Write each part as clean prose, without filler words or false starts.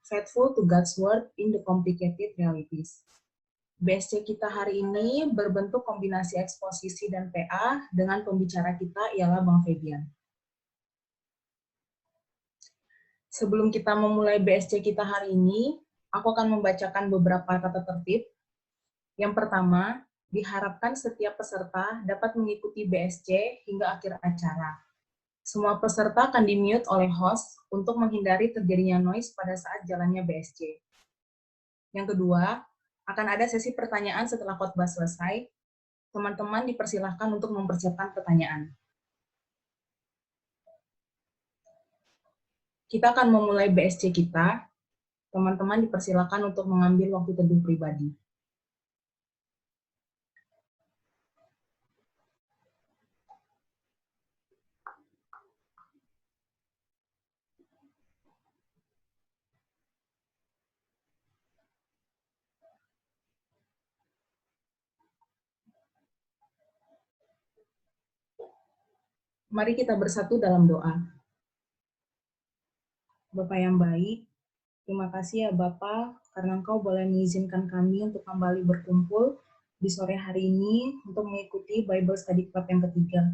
Faithful to God's Word in the Complicated Realities. BSC kita hari ini berbentuk kombinasi eksposisi dan PA dengan pembicara kita ialah Bang Febian. Sebelum kita memulai BSC kita hari ini, aku akan membacakan beberapa tata tertib. Yang pertama, diharapkan setiap peserta dapat mengikuti BSC hingga akhir acara. Semua peserta akan di-mute oleh host untuk menghindari terjadinya noise pada saat jalannya BSC. Yang kedua, akan ada sesi pertanyaan setelah khotbah selesai. Teman-teman dipersilahkan untuk mempersiapkan pertanyaan. Kita akan memulai BSC kita. Teman-teman dipersilahkan untuk mengambil waktu teduh pribadi. Mari kita bersatu dalam doa. Bapak yang baik, terima kasih ya Bapak, karena Engkau boleh mengizinkan kami untuk kembali berkumpul di sore hari ini untuk mengikuti Bible Study Club yang ketiga.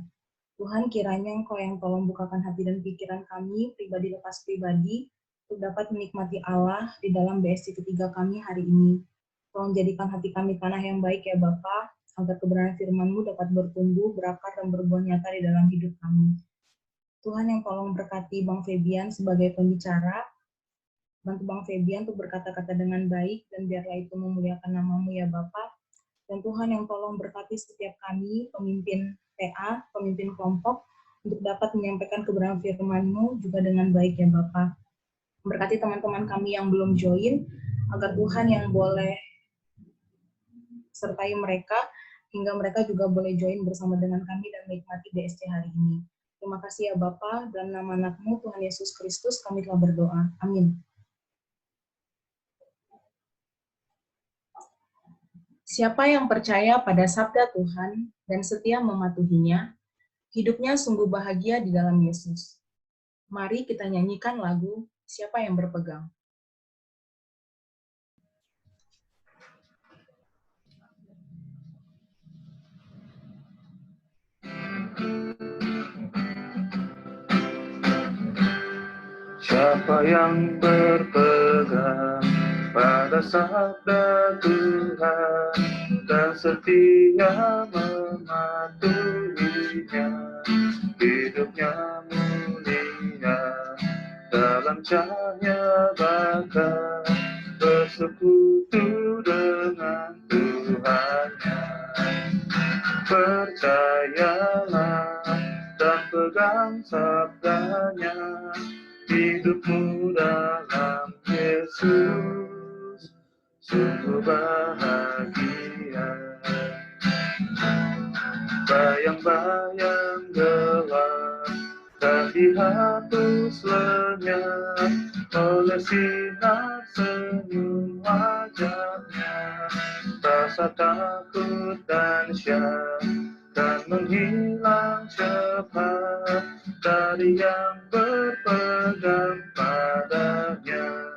Tuhan, kiranya Engkau yang tolong bukakan hati dan pikiran kami, pribadi lepas pribadi, untuk dapat menikmati Allah di dalam BSC ketiga kami hari ini. Tolong jadikan hati kami tanah yang baik ya Bapak, agar kebenaran firman-Mu dapat bertumbuh, berakar, dan berbuah nyata di dalam hidup kami. Tuhan yang tolong berkati Bang Febian sebagai pembicara, bantu Bang Febian untuk berkata-kata dengan baik, dan biarlah itu memuliakan nama-Mu ya Bapak. Dan Tuhan yang tolong berkati setiap kami, pemimpin PA, pemimpin kelompok, untuk dapat menyampaikan kebenaran firman-Mu juga dengan baik ya Bapak. Berkati teman-teman kami yang belum join, agar Tuhan yang boleh sertai mereka, hingga mereka juga boleh join bersama dengan kami dan menikmati BSC hari ini. Terima kasih ya Bapa, dalam nama anak-Mu, Tuhan Yesus Kristus, kami telah berdoa. Amin. Siapa yang percaya pada sabda Tuhan dan setia mematuhinya, hidupnya sungguh bahagia di dalam Yesus. Mari kita nyanyikan lagu Siapa yang Berpegang. Siapa yang berpegang pada sabda Tuhan dan setia mematuhinya, hidupnya mulia dalam cahaya bakar, bersekutu dengan Tuhannya. Percayalah dan pegang sabdanya, hidupmu dalam Yesus sungguh bahagia. Bayang-bayang gelap dan dihapus lenyap oleh sinar senyum wajahnya. Rasa takut dan syak dan menghilang cepat dari yang berpegang padanya.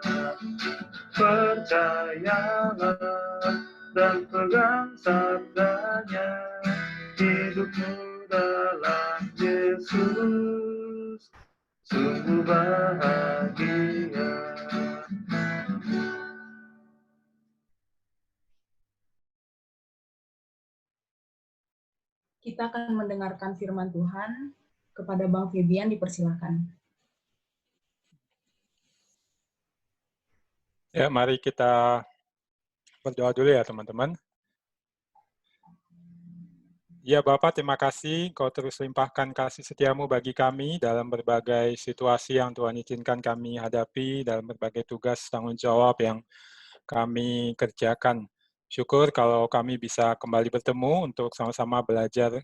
Percayalah dan pegang sabdanya, hidupmu dalam Yesus sungguh bahagia. Kita akan mendengarkan firman Tuhan. Kepada Bang Febian dipersilakan. Ya, mari kita berdoa dulu ya teman-teman. Ya Bapak, terima kasih Kau terus limpahkan kasih setiamu bagi kami dalam berbagai situasi yang Tuhan izinkan kami hadapi, dalam berbagai tugas tanggung jawab yang kami kerjakan. Syukur kalau kami bisa kembali bertemu untuk sama-sama belajar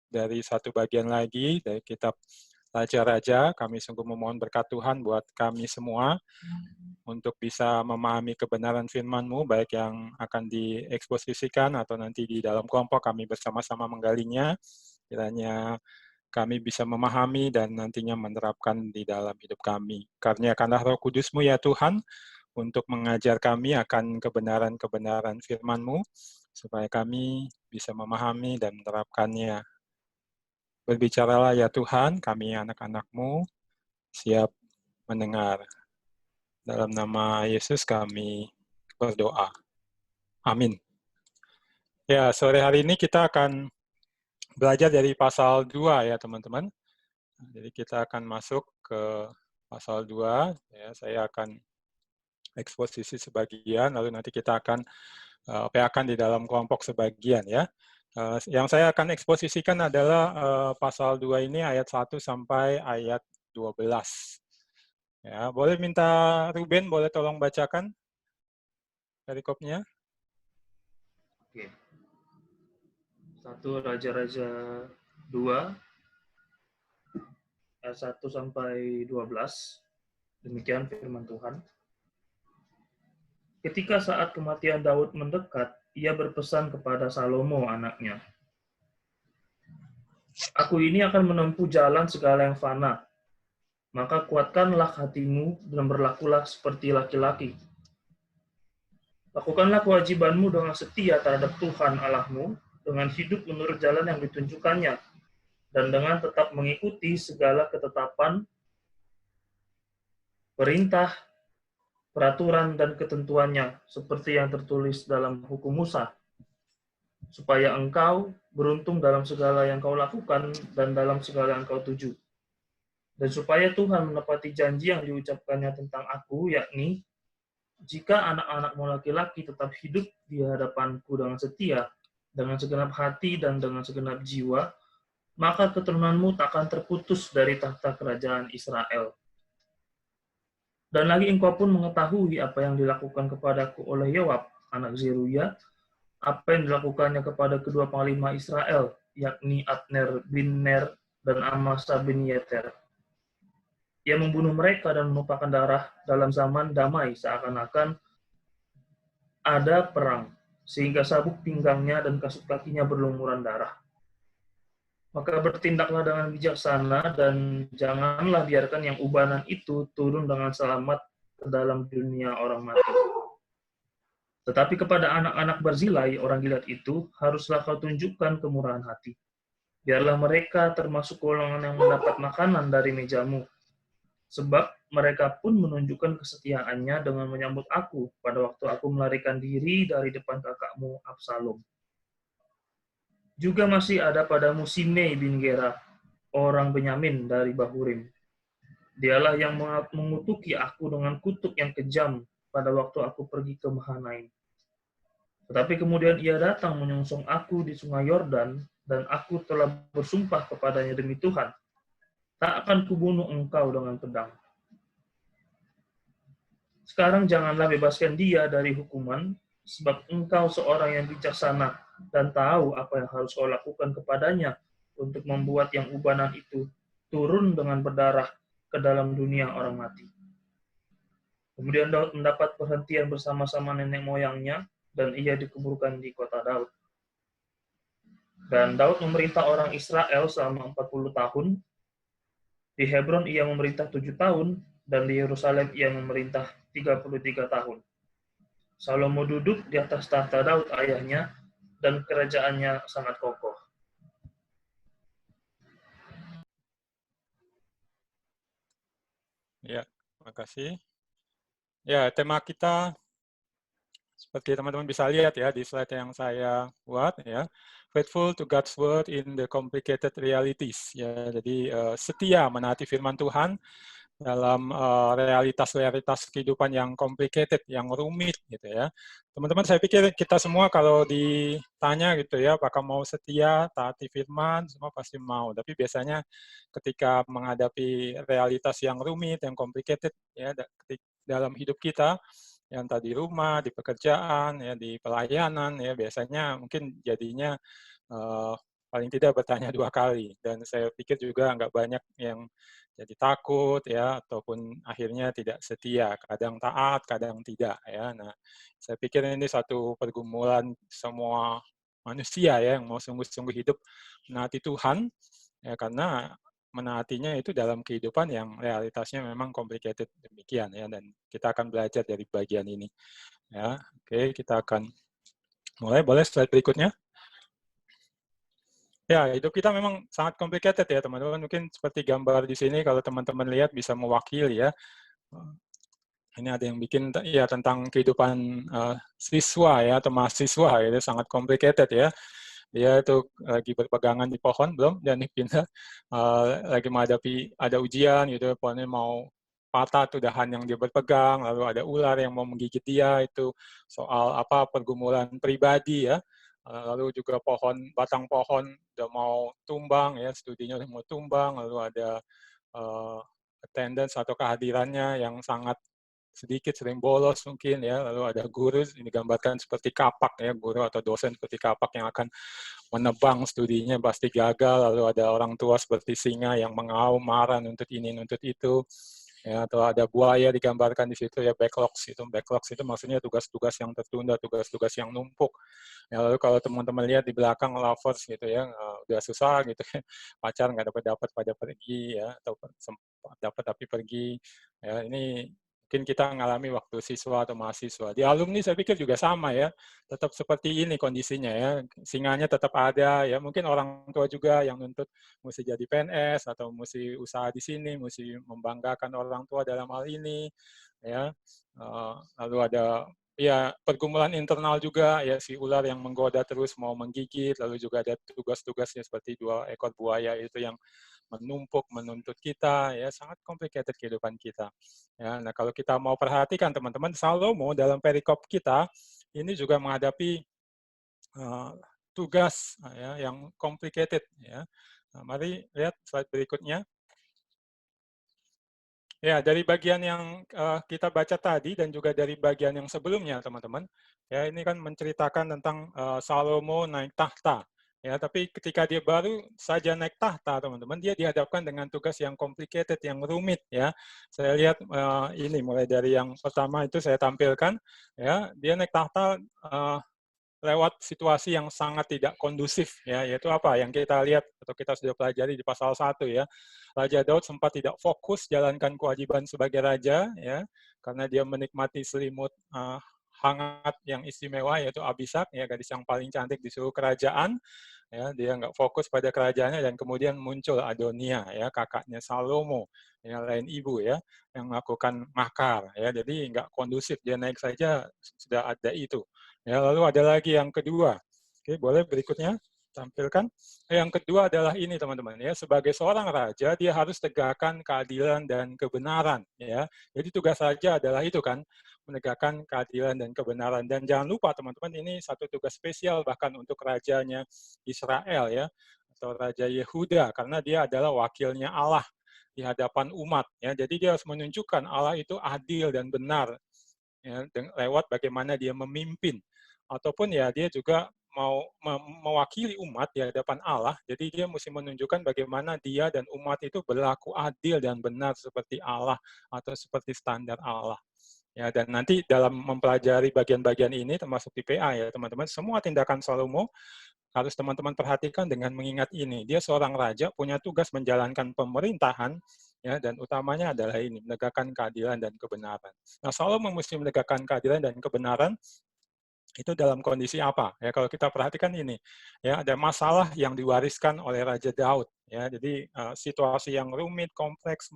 dari satu bagian lagi dari kitab Raja Raja. Kami sungguh memohon berkat Tuhan buat kami semua untuk bisa memahami kebenaran firman-Mu, baik yang akan dieksposisikan atau nanti di dalam kelompok kami bersama-sama menggalinya. Kiranya kami bisa memahami dan nantinya menerapkan di dalam hidup kami. Karuniakanlah Roh Kudus-Mu ya Tuhan, untuk mengajar kami akan kebenaran-kebenaran firman-Mu, supaya kami bisa memahami dan menerapkannya. Berbicaralah ya Tuhan, kami anak-anak-Mu siap mendengar. Dalam nama Yesus kami berdoa. Amin. Ya, sore hari ini kita akan belajar dari pasal 2 ya teman-teman. Jadi kita akan masuk ke pasal 2, ya, saya akan eksposisi sebagian, lalu nanti kita akan PA-kan di dalam kelompok sebagian ya. Yang saya akan eksposisikan adalah pasal 2 ini ayat 1 sampai ayat 12. Ya, boleh minta Ruben, boleh tolong bacakan perikopnya? Oke. 1 Raja-Raja 2 ayat 1 sampai 12. Demikian firman Tuhan. Ketika saat kematian Daud mendekat, ia berpesan kepada Salomo anaknya, "Aku ini akan menempuh jalan segala yang fana, maka kuatkanlah hatimu dan berlakulah seperti laki-laki. Lakukanlah kewajibanmu dengan setia terhadap Tuhan Allahmu, dengan hidup menurut jalan yang ditunjukkannya, dan dengan tetap mengikuti segala ketetapan, perintah, peraturan, dan ketentuannya, seperti yang tertulis dalam hukum Musa, supaya engkau beruntung dalam segala yang kau lakukan dan dalam segala yang kau tuju. Dan supaya Tuhan menepati janji yang diucapkannya tentang aku, yakni, jika anak-anakmu laki-laki tetap hidup di hadapanku dengan setia, dengan segenap hati dan dengan segenap jiwa, maka keturunanmu takkan terputus dari tahta kerajaan Israel. Dan lagi engkau pun mengetahui apa yang dilakukan kepadaku oleh Yoab, anak Zeruya, apa yang dilakukannya kepada kedua panglima Israel, yakni Abner bin Ner dan Amasa bin Yeter. Ia membunuh mereka dan menumpahkan darah dalam zaman damai, seakan-akan ada perang, sehingga sabuk pinggangnya dan kasut kakinya berlumuran darah. Maka bertindaklah dengan bijaksana dan janganlah biarkan yang ubanan itu turun dengan selamat ke dalam dunia orang mati. Tetapi kepada anak-anak Barzilai, orang Gilead itu, haruslah kau tunjukkan kemurahan hati. Biarlah mereka termasuk golongan yang mendapat makanan dari mejamu. Sebab mereka pun menunjukkan kesetiaannya dengan menyambut aku pada waktu aku melarikan diri dari depan kakakmu Absalom. Juga masih ada padamu Simei bin Gera, orang Benyamin dari Bahurim. Dialah yang mengutuki aku dengan kutuk yang kejam pada waktu aku pergi ke Mahanaim. Tetapi kemudian ia datang menyongsong aku di sungai Yordan, dan aku telah bersumpah kepadanya demi Tuhan, tak akan kubunuh engkau dengan pedang. Sekarang janganlah bebaskan dia dari hukuman, sebab engkau seorang yang bijaksana dan tahu apa yang harus kau lakukan kepadanya untuk membuat yang ubanan itu turun dengan berdarah ke dalam dunia orang mati. Kemudian Daud mendapat perhentian bersama-sama nenek moyangnya, dan ia dikuburkan di kota Daud. Dan Daud memerintah orang Israel selama 40 tahun. Di Hebron ia memerintah 7 tahun, dan di Yerusalem ia memerintah 33 tahun. Salomo duduk di atas tahta Daud ayahnya, dan kerajaannya sangat kokoh. Ya, terima kasih. Ya, tema kita seperti teman-teman bisa lihat ya di slide yang saya buat ya, faithful to God's word in the complicated realities. Ya, jadi setia menaati firman Tuhan dalam realitas-realitas kehidupan yang complicated, yang rumit gitu ya. Teman-teman, saya pikir kita semua kalau ditanya gitu ya, apakah mau setia, taati firman, semua pasti mau. Tapi biasanya ketika menghadapi realitas yang rumit, yang complicated ya dalam hidup kita, yang tadi rumah, di pekerjaan, ya di pelayanan, ya biasanya mungkin jadinya paling tidak bertanya 2 kali. Dan saya pikir juga nggak banyak yang jadi takut ya, ataupun akhirnya tidak setia, kadang taat, kadang tidak ya. Nah, saya pikir ini satu pergumulan semua manusia ya yang mau sungguh-sungguh hidup menaati Tuhan ya, karena menaatinya itu dalam kehidupan yang realitasnya memang complicated demikian ya, dan kita akan belajar dari bagian ini ya. Oke, kita akan mulai. Boleh slide berikutnya? Ya, hidup kita memang sangat complicated ya teman-teman. Mungkin seperti gambar di sini kalau teman-teman lihat bisa mewakili ya. Ini ada yang bikin ya tentang kehidupan siswa ya atau mahasiswa ya, itu sangat complicated ya. Dia itu lagi berpegangan di pohon belum, dan pindah lagi menghadapi ada ujian gitu, pohonnya mau patah tuh dahan yang dia berpegang, lalu ada ular yang mau menggigit dia, itu soal apa pergumulan pribadi ya. Lalu juga batang pohon udah mau tumbang ya, studinya udah mau tumbang, lalu ada attendance atau kehadirannya yang sangat sedikit, sering bolos mungkin ya, lalu ada guru ini digambarkan seperti kapak ya, guru atau dosen seperti kapak yang akan menebang studinya pasti gagal, lalu ada orang tua seperti singa yang mengaum marah nuntut ini nuntut itu ya, atau ada buaya digambarkan di situ ya, backlogs itu maksudnya tugas-tugas yang tertunda, tugas-tugas yang numpuk ya. Lalu kalau teman-teman lihat di belakang lovers gitu ya, udah susah gitu ya, pacar nggak dapat pada pergi ya, atau sempat dapat tapi pergi ya. Ini mungkin kita mengalami waktu siswa atau mahasiswa. Di alumni saya pikir juga sama ya, tetap seperti ini kondisinya ya, singanya tetap ada ya, mungkin orang tua juga yang nuntut mesti jadi PNS atau mesti usaha di sini, mesti membanggakan orang tua dalam hal ini ya. Lalu ada ya pergumulan internal juga ya, si ular yang menggoda terus mau menggigit, lalu juga ada tugas-tugasnya seperti 2 ekor buaya itu yang menumpuk menuntut kita ya, sangat complicated kehidupan kita ya. Nah, kalau kita mau perhatikan teman-teman, Salomo dalam perikop kita ini juga menghadapi tugas ya yang complicated ya. Nah, mari lihat slide berikutnya. Ya, dari bagian yang kita baca tadi dan juga dari bagian yang sebelumnya, teman-teman, ya ini kan menceritakan tentang Salomo naik tahta. Ya, tapi ketika dia baru saja naik tahta, teman-teman, dia dihadapkan dengan tugas yang complicated, yang rumit. Ya, saya lihat ini mulai dari yang pertama itu saya tampilkan. Ya, dia naik tahta lewat situasi yang sangat tidak kondusif ya, yaitu apa yang kita lihat atau kita sudah pelajari di pasal 1 ya. Raja Daud sempat tidak fokus jalankan kewajiban sebagai raja ya, karena dia menikmati selimut hangat yang istimewa yaitu Abisak ya, gadis yang paling cantik di seluruh kerajaan ya. Dia nggak fokus pada kerajaannya, dan kemudian muncul Adonia ya, kakaknya Salomo ya, lain ibu ya, yang melakukan makar ya. Jadi nggak kondusif, dia naik saja sudah ada itu ya. Lalu ada lagi yang kedua. Oke, boleh berikutnya tampilkan. Yang kedua adalah ini teman-teman ya, sebagai seorang raja dia harus tegakkan keadilan dan kebenaran ya. Jadi tugas raja adalah itu kan, menegakkan keadilan dan kebenaran. Dan jangan lupa teman-teman, ini satu tugas spesial bahkan untuk rajanya Israel ya, atau Raja Yehuda, karena dia adalah wakilnya Allah di hadapan umat ya. Jadi dia harus menunjukkan Allah itu adil dan benar ya, lewat bagaimana dia memimpin, ataupun ya dia juga mau mewakili umat di hadapan Allah. Jadi dia mesti menunjukkan bagaimana dia dan umat itu berlaku adil dan benar seperti Allah atau seperti standar Allah. Ya, dan nanti dalam mempelajari bagian-bagian ini termasuk di PA ya teman-teman, semua tindakan Salomo harus teman-teman perhatikan dengan mengingat ini. Dia seorang raja, punya tugas menjalankan pemerintahan ya, dan utamanya adalah ini, menegakkan keadilan dan kebenaran. Nah, Salomo mesti menegakkan keadilan dan kebenaran itu dalam kondisi apa? Ya, kalau kita perhatikan ini, ya ada masalah yang diwariskan oleh Raja Daud. Ya, jadi situasi yang rumit, kompleks,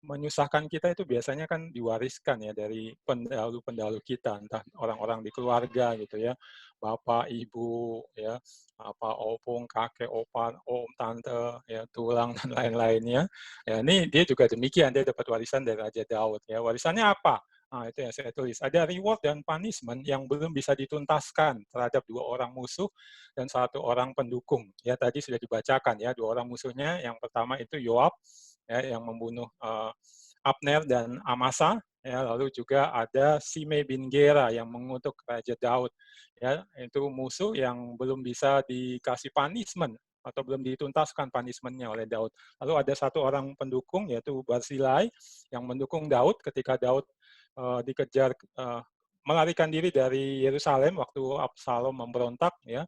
menyusahkan kita itu biasanya kan diwariskan ya dari pendahulu-pendahulu kita, entah orang-orang di keluarga gitu ya, bapak, ibu, ya, apa opung, kakek, opa, om, tante, ya, tulang dan lain-lainnya. Ya, ini dia juga demikian, dia dapat warisan dari Raja Daud. Ya, warisannya apa? Nah, itu yang saya tulis. Ada reward dan punishment yang belum bisa dituntaskan terhadap 2 orang musuh dan 1 orang pendukung. Ya, tadi sudah dibacakan ya, 2 orang musuhnya. Yang pertama itu Yoab, ya, yang membunuh Abner dan Amasa. Ya, lalu juga ada Simei bin Gera yang mengutuk Raja Daud. Ya, itu musuh yang belum bisa dikasih punishment atau belum dituntaskan punishment-nya oleh Daud. Lalu ada 1 orang pendukung yaitu Barzilai yang mendukung Daud ketika Daud dikejar melarikan diri dari Yerusalem waktu Absalom memberontak ya,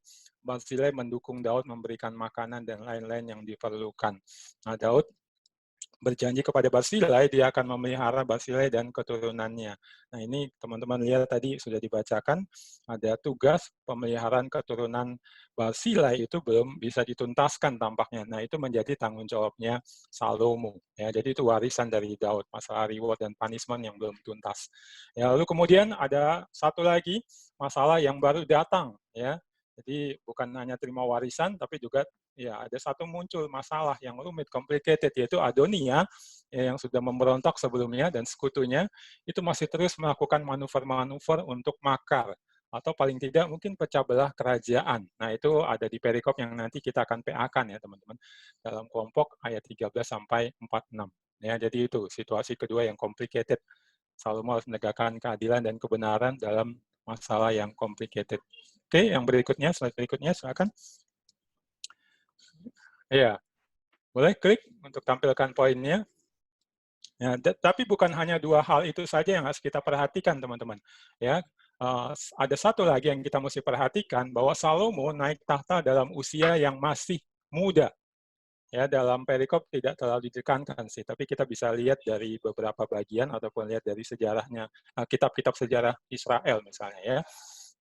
Barzilai mendukung Daud memberikan makanan dan lain-lain yang diperlukan. Nah, Daud berjanji kepada Barzilai, dia akan memelihara Barzilai dan keturunannya. Nah, ini teman-teman lihat tadi sudah dibacakan, ada tugas pemeliharaan keturunan Barzilai itu belum bisa dituntaskan tampaknya. Nah, itu menjadi tanggung jawabnya Salomo. Ya, jadi itu warisan dari Daud, masalah reward dan punishment yang belum tuntas. Ya, lalu kemudian ada satu lagi masalah yang baru datang. Ya, jadi bukan hanya terima warisan, tapi juga ya ada satu muncul masalah yang rumit, complicated, yaitu Adonia ya, yang sudah memberontak sebelumnya dan sekutunya itu masih terus melakukan manuver-manuver untuk makar atau paling tidak mungkin pecah belah kerajaan. Nah, itu ada di perikop yang nanti kita akan PA-kan ya teman-teman dalam kelompok ayat 13 sampai 46. Ya, jadi itu situasi kedua yang complicated. Salomo harus menegakkan keadilan dan kebenaran dalam masalah yang complicated. Oke, yang berikutnya, slide berikutnya, silakan. Ya, boleh klik untuk tampilkan poinnya. Ya, tapi bukan hanya dua hal itu saja yang harus kita perhatikan, teman-teman. Ya, ada satu lagi yang kita mesti perhatikan, bahwa Salomo naik tahta dalam usia yang masih muda. Ya, dalam perikop tidak terlalu ditekankan sih, tapi kita bisa lihat dari beberapa bagian ataupun lihat dari sejarahnya, kitab-kitab sejarah Israel misalnya ya.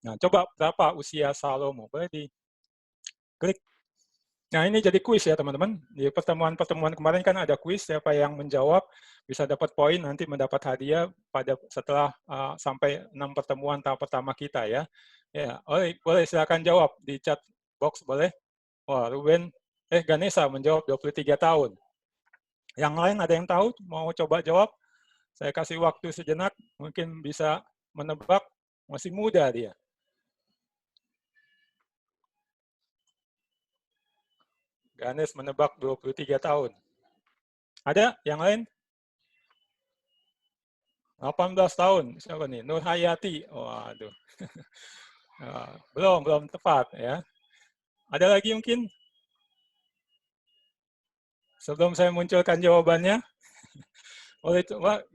Nah, coba berapa usia Salomo? Boleh diklik. Nah, ini jadi kuis ya, teman-teman. Di pertemuan-pertemuan kemarin kan ada kuis, siapa yang menjawab bisa dapat poin, nanti mendapat hadiah pada setelah sampai 6 pertemuan tahap pertama kita ya. Ya, boleh silakan jawab di chat box boleh. Wah, Ganesha menjawab 23 tahun. Yang lain ada yang tahu mau coba jawab? Saya kasih waktu sejenak, mungkin bisa menebak, masih muda dia. Ganes menebak 23 tahun. Ada yang lain? 18 tahun. Siapa nih? Nur Hayati. Waduh. Belum tepat ya. Ada lagi mungkin? Sebelum saya munculkan jawabannya. Oleh 25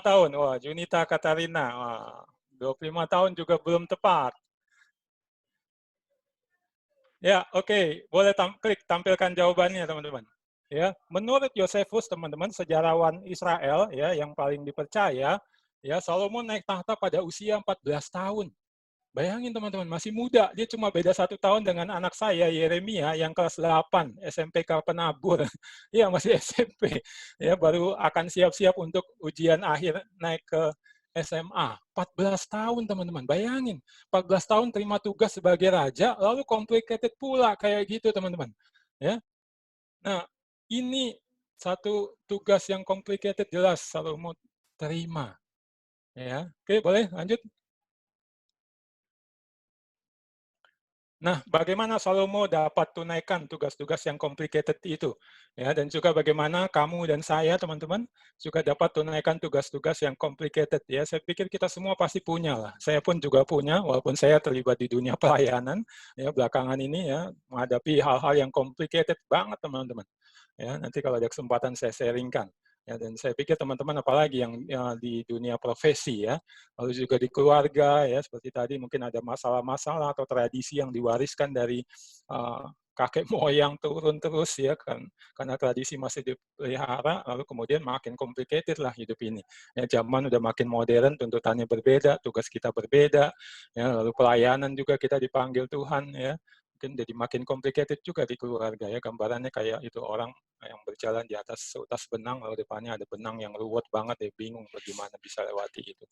tahun. Wah, Junita Katarina. Wah, 25 tahun juga belum tepat. Ya, oke. Boleh klik tampilkan jawabannya, teman-teman. Ya, menurut Yosefus, teman-teman, sejarawan Israel ya yang paling dipercaya, ya Salomo naik tahta pada usia 14 tahun. Bayangin teman-teman, masih muda. Dia cuma beda 1 tahun dengan anak saya, Yeremia, yang kelas 8, SMPK Penabur. Iya, masih SMP. Ya, baru akan siap-siap untuk ujian akhir naik ke SMA. 14 tahun, teman-teman. Bayangin, 14 tahun terima tugas sebagai raja, lalu complicated pula kayak gitu, teman-teman. Ya. Nah, ini satu tugas yang complicated jelas Salomo terima. Ya. Oke, boleh lanjut. Nah, bagaimana Salomo dapat tunaikan tugas-tugas yang complicated itu? Ya, dan juga bagaimana kamu dan saya, teman-teman, juga dapat tunaikan tugas-tugas yang complicated. Ya, saya pikir kita semua pasti punya lah. Saya pun juga punya, walaupun saya terlibat di dunia pelayanan, ya belakangan ini ya menghadapi hal-hal yang complicated banget, teman-teman. Ya, nanti kalau ada kesempatan saya sharingkan. Ya, dan saya pikir teman-teman apalagi yang di dunia profesi ya, lalu juga di keluarga ya, seperti tadi mungkin ada masalah-masalah atau tradisi yang diwariskan dari kakek moyang turun terus ya kan, karena tradisi masih dipelihara, lalu kemudian makin complicated lah hidup ini. Ya, zaman udah makin modern, tuntutannya berbeda, tugas kita berbeda, ya, lalu pelayanan juga kita dipanggil Tuhan ya. Mungkin jadi makin complicated juga di keluarga ya, gambarannya kayak itu orang yang berjalan di atas seutas benang, lalu depannya ada benang yang ruwet banget ya, bingung bagaimana bisa lewati itu.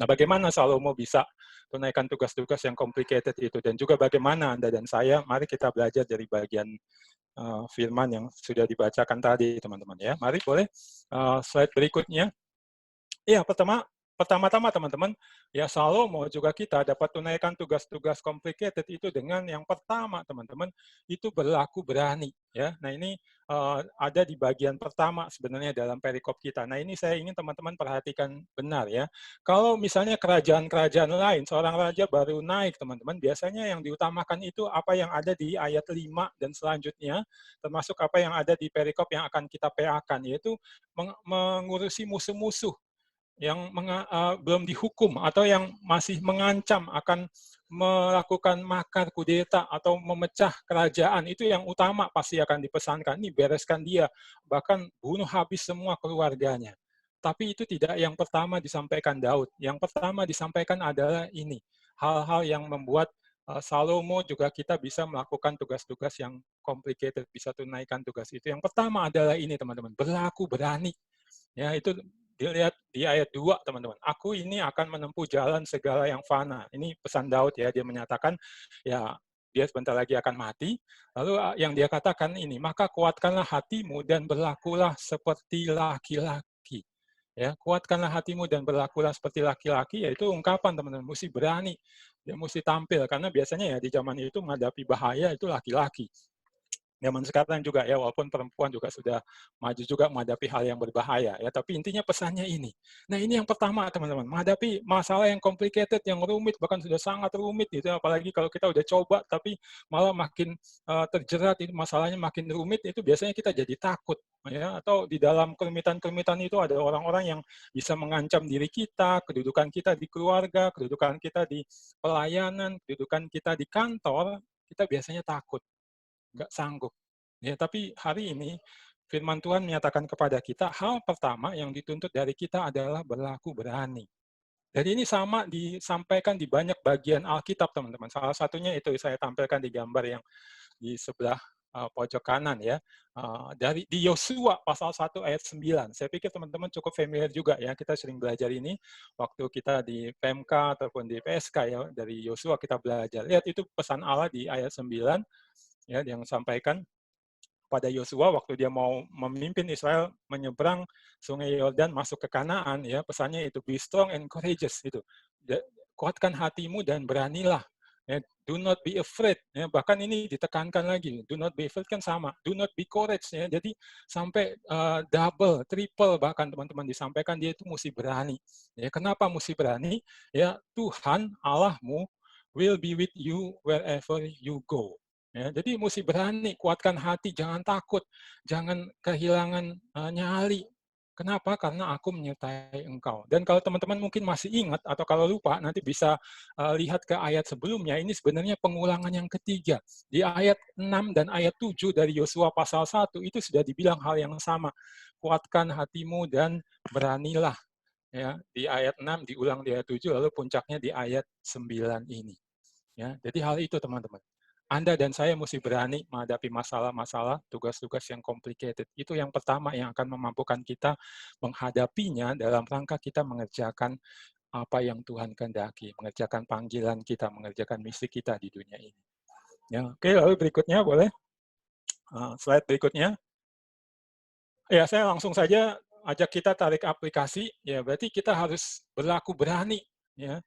Nah, bagaimana Salomo bisa tunaikan tugas-tugas yang complicated itu, dan juga bagaimana Anda dan saya, mari kita belajar dari bagian firman yang sudah dibacakan tadi, teman-teman ya. Mari boleh slide berikutnya. Iya, pertama-tama teman-teman, ya Salomo juga kita dapat tunaikan tugas-tugas complicated itu dengan yang pertama teman-teman, itu berlaku berani. Ya, nah ini ada di bagian pertama sebenarnya dalam perikop kita. Nah ini saya ingin teman-teman perhatikan benar ya. Kalau misalnya kerajaan-kerajaan lain, seorang raja baru naik teman-teman, biasanya yang diutamakan itu apa yang ada di ayat 5 dan selanjutnya, termasuk apa yang ada di perikop yang akan kita PA-kan, yaitu mengurusi musuh-musuh yang belum dihukum atau yang masih mengancam akan melakukan makar kudeta atau memecah kerajaan, itu yang utama pasti akan dipesankan. Ini bereskan dia, bahkan bunuh habis semua keluarganya. Tapi itu tidak yang pertama disampaikan Daud. Yang pertama disampaikan adalah ini, hal-hal yang membuat Salomo juga kita bisa melakukan tugas-tugas yang complicated, bisa tunaikan tugas itu. Yang pertama adalah ini teman-teman, berlaku berani. Ya, itu dilihat di ayat 2, teman-teman. Aku ini akan menempuh jalan segala yang fana. Ini pesan Daud ya, dia menyatakan ya dia sebentar lagi akan mati. Lalu yang dia katakan ini, maka kuatkanlah hatimu dan berlakulah seperti laki-laki. Ya, kuatkanlah hatimu dan berlakulah seperti laki-laki, yaitu ungkapan teman-teman, mesti berani. Dia mesti tampil, karena biasanya ya di zaman itu menghadapi bahaya itu laki-laki. Zaman sekarang juga ya, walaupun perempuan juga sudah maju juga menghadapi hal yang berbahaya ya, tapi intinya pesannya ini. Nah, ini yang pertama teman-teman, menghadapi masalah yang complicated, yang rumit, bahkan sudah sangat rumit gitu, apalagi kalau kita udah coba tapi malah makin terjerat, masalahnya makin rumit, itu biasanya kita jadi takut ya, atau di dalam kerumitan-kerumitan itu ada orang-orang yang bisa mengancam diri kita, kedudukan kita di keluarga, kedudukan kita di pelayanan, kedudukan kita di kantor, kita biasanya takut, nggak sanggup. Ya, tapi hari ini firman Tuhan menyatakan kepada kita, hal pertama yang dituntut dari kita adalah berlaku berani. Jadi ini sama disampaikan di banyak bagian Alkitab, teman-teman. Salah satunya itu saya tampilkan di gambar yang di sebelah pojok kanan ya. Dari di Yosua pasal 1 ayat 9. Saya pikir teman-teman cukup familiar juga ya. Kita sering belajar ini waktu kita di PMK ataupun di PSK ya, dari Yosua kita belajar. Lihat itu pesan Allah di ayat 9 ya, yang sampaikan pada Yosua waktu dia mau memimpin Israel menyeberang Sungai Yordan masuk ke Kanaan ya, pesannya itu be strong and courageous itu. Kuatkan hatimu dan beranilah. Ya, do not be afraid. Ya, bahkan ini ditekankan lagi. Do not be afraid kan sama. Do not be courage. Ya, jadi sampai double, triple bahkan teman-teman disampaikan dia itu mesti berani. Ya, kenapa mesti berani? Ya, Tuhan Allahmu will be with you wherever you go. Ya, jadi mesti berani, kuatkan hati, jangan takut, jangan kehilangan nyali. Kenapa? Karena aku menyertai engkau. Dan kalau teman-teman mungkin masih ingat atau kalau lupa, nanti bisa lihat ke ayat sebelumnya. Ini sebenarnya pengulangan yang ketiga. Di ayat 6 dan ayat 7 dari Yosua pasal 1 itu sudah dibilang hal yang sama. Kuatkan hatimu dan beranilah. Ya, di ayat 6 diulang di ayat 7, lalu puncaknya di ayat 9 ini. Ya, jadi hal itu teman-teman. Anda dan saya mesti berani menghadapi masalah-masalah, tugas-tugas yang complicated. Itu yang pertama yang akan memampukan kita menghadapinya dalam rangka kita mengerjakan apa yang Tuhan kehendaki, mengerjakan panggilan kita, mengerjakan misi kita di dunia ini. Ya, oke, lalu berikutnya boleh? Slide berikutnya. Ya, saya langsung saja ajak kita tarik aplikasi. Ya, berarti kita harus berlaku berani. Ya,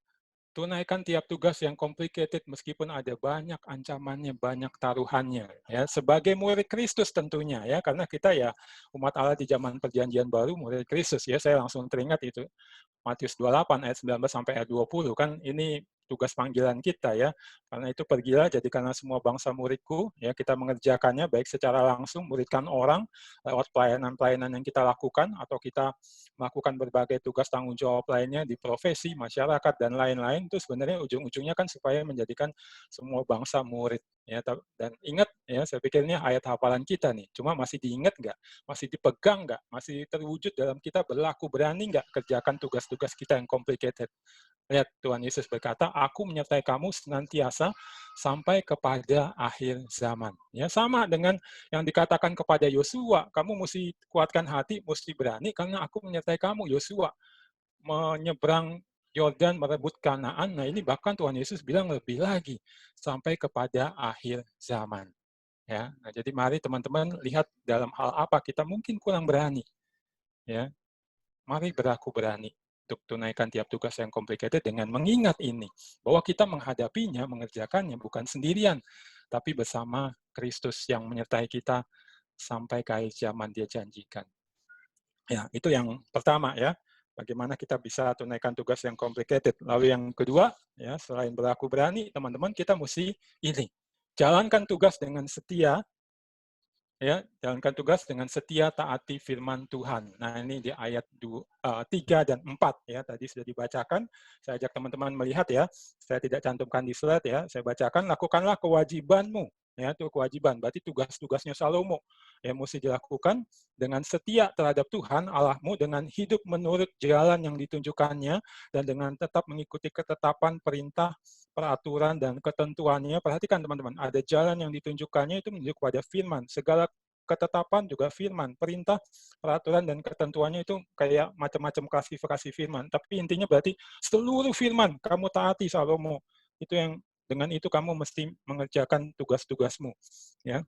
tunaikan tiap tugas yang complicated meskipun ada banyak ancamannya, banyak taruhannya. Ya, sebagai murid Kristus tentunya ya, karena kita ya umat Allah di zaman Perjanjian Baru, murid Kristus ya. Saya langsung teringat itu Matius 28 ayat 19 sampai ayat 20 kan ini tugas panggilan kita ya. Karena itu pergilah jadikanlah semua bangsa muridku ya, kita mengerjakannya baik secara langsung muridkan orang lewat pelayanan-pelayanan yang kita lakukan atau kita melakukan berbagai tugas tanggung jawab lainnya di profesi, masyarakat dan lain-lain, itu sebenarnya ujung-ujungnya kan supaya menjadikan semua bangsa murid ya. Dan ingat ya, saya pikirnya ayat hafalan kita nih, cuma masih diingat nggak? Masih dipegang nggak? Masih terwujud dalam kita berlaku berani nggak kerjakan tugas-tugas kita yang complicated? Lihat, Tuhan Yesus berkata, aku menyertai kamu senantiasa sampai kepada akhir zaman. Ya, sama dengan yang dikatakan kepada Yosua, kamu mesti kuatkan hati, mesti berani, karena aku menyertai kamu, Yosua. Menyeberang Yordan, merebut Kanaan, nah ini bahkan Tuhan Yesus bilang lebih lagi, sampai kepada akhir zaman. Ya, nah, jadi mari teman-teman lihat dalam hal apa kita mungkin kurang berani. Ya, mari berlaku berani untuk tunaikan tiap tugas yang complicated dengan mengingat ini, bahwa kita menghadapinya, mengerjakannya bukan sendirian, tapi bersama Kristus yang menyertai kita sampai ke akhir zaman dia janjikan. Ya, itu yang pertama ya, bagaimana kita bisa tunaikan tugas yang complicated. Lalu yang kedua, ya selain berlaku berani, teman-teman kita mesti ini, jalankan tugas dengan setia, ya, jalankan tugas dengan setia taati firman Tuhan. Nah, ini di ayat 3 dan 4 ya, tadi sudah dibacakan. Saya ajak teman-teman melihat ya. Saya tidak cantumkan di slide ya. Saya bacakan, lakukanlah kewajibanmu. Ya, itu kewajiban. Berarti tugas-tugasnya Salomo yang mesti dilakukan dengan setia terhadap Tuhan Allahmu, dengan hidup menurut jalan yang ditunjukkannya, dan dengan tetap mengikuti ketetapan, perintah, peraturan, dan ketentuannya. Perhatikan teman-teman, ada jalan yang ditunjukkannya itu menuju kepada firman. Segala ketetapan juga firman, perintah, peraturan, dan ketentuannya itu kayak macam-macam klasifikasi firman. Tapi intinya berarti seluruh firman kamu taati Salomo. Itu yang dengan itu kamu mesti mengerjakan tugas-tugasmu. Ya.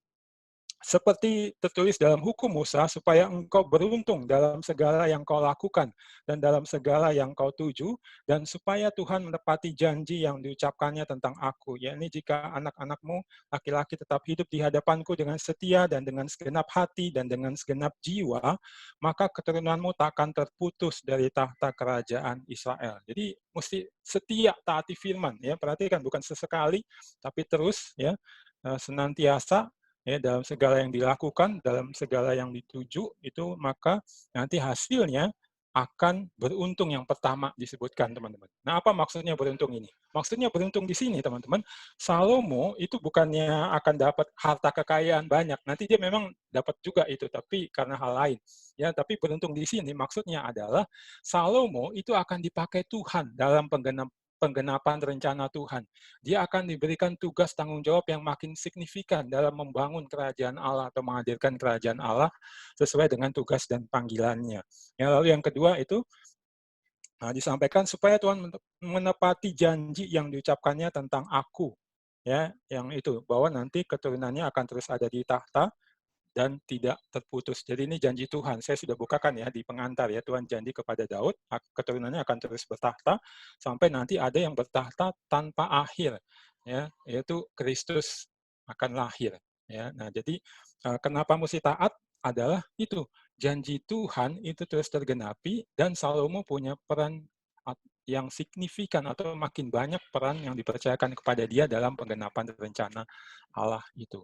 Seperti tertulis dalam hukum Musa, supaya engkau beruntung dalam segala yang kau lakukan dan dalam segala yang kau tuju, dan supaya Tuhan menepati janji yang diucapkannya tentang aku. Ya, ini jika anak-anakmu laki-laki tetap hidup di hadapanku dengan setia dan dengan segenap hati dan dengan segenap jiwa, maka keturunanmu tak akan terputus dari tahta kerajaan Israel. Jadi mesti setia taati firman. Ya, perhatikan bukan sesekali, tapi terus ya senantiasa. Ya, dalam segala yang dilakukan, dalam segala yang dituju, itu maka nanti hasilnya akan beruntung yang pertama disebutkan, teman-teman. Nah, apa maksudnya beruntung ini? Maksudnya beruntung di sini, teman-teman, Salomo itu bukannya akan dapat harta kekayaan banyak. Nanti dia memang dapat juga itu, tapi karena hal lain. Ya, tapi beruntung di sini maksudnya adalah Salomo itu akan dipakai Tuhan dalam penggenapan rencana Tuhan. Dia akan diberikan tugas tanggung jawab yang makin signifikan dalam membangun kerajaan Allah atau menghadirkan kerajaan Allah sesuai dengan tugas dan panggilannya. Ya, lalu yang kedua itu disampaikan supaya Tuhan menepati janji yang diucapkannya tentang aku. Ya, yang itu bahwa nanti keturunannya akan terus ada di tahta dan tidak terputus. Jadi ini janji Tuhan. Saya sudah bukakan ya di pengantar ya. Tuhan janji kepada Daud, keturunannya akan terus bertahta sampai nanti ada yang bertahta tanpa akhir, ya, yaitu Kristus akan lahir. Ya, nah jadi kenapa mesti taat adalah itu janji Tuhan itu terus tergenapi dan Salomo punya peran yang signifikan atau makin banyak peran yang dipercayakan kepada dia dalam penggenapan rencana Allah itu.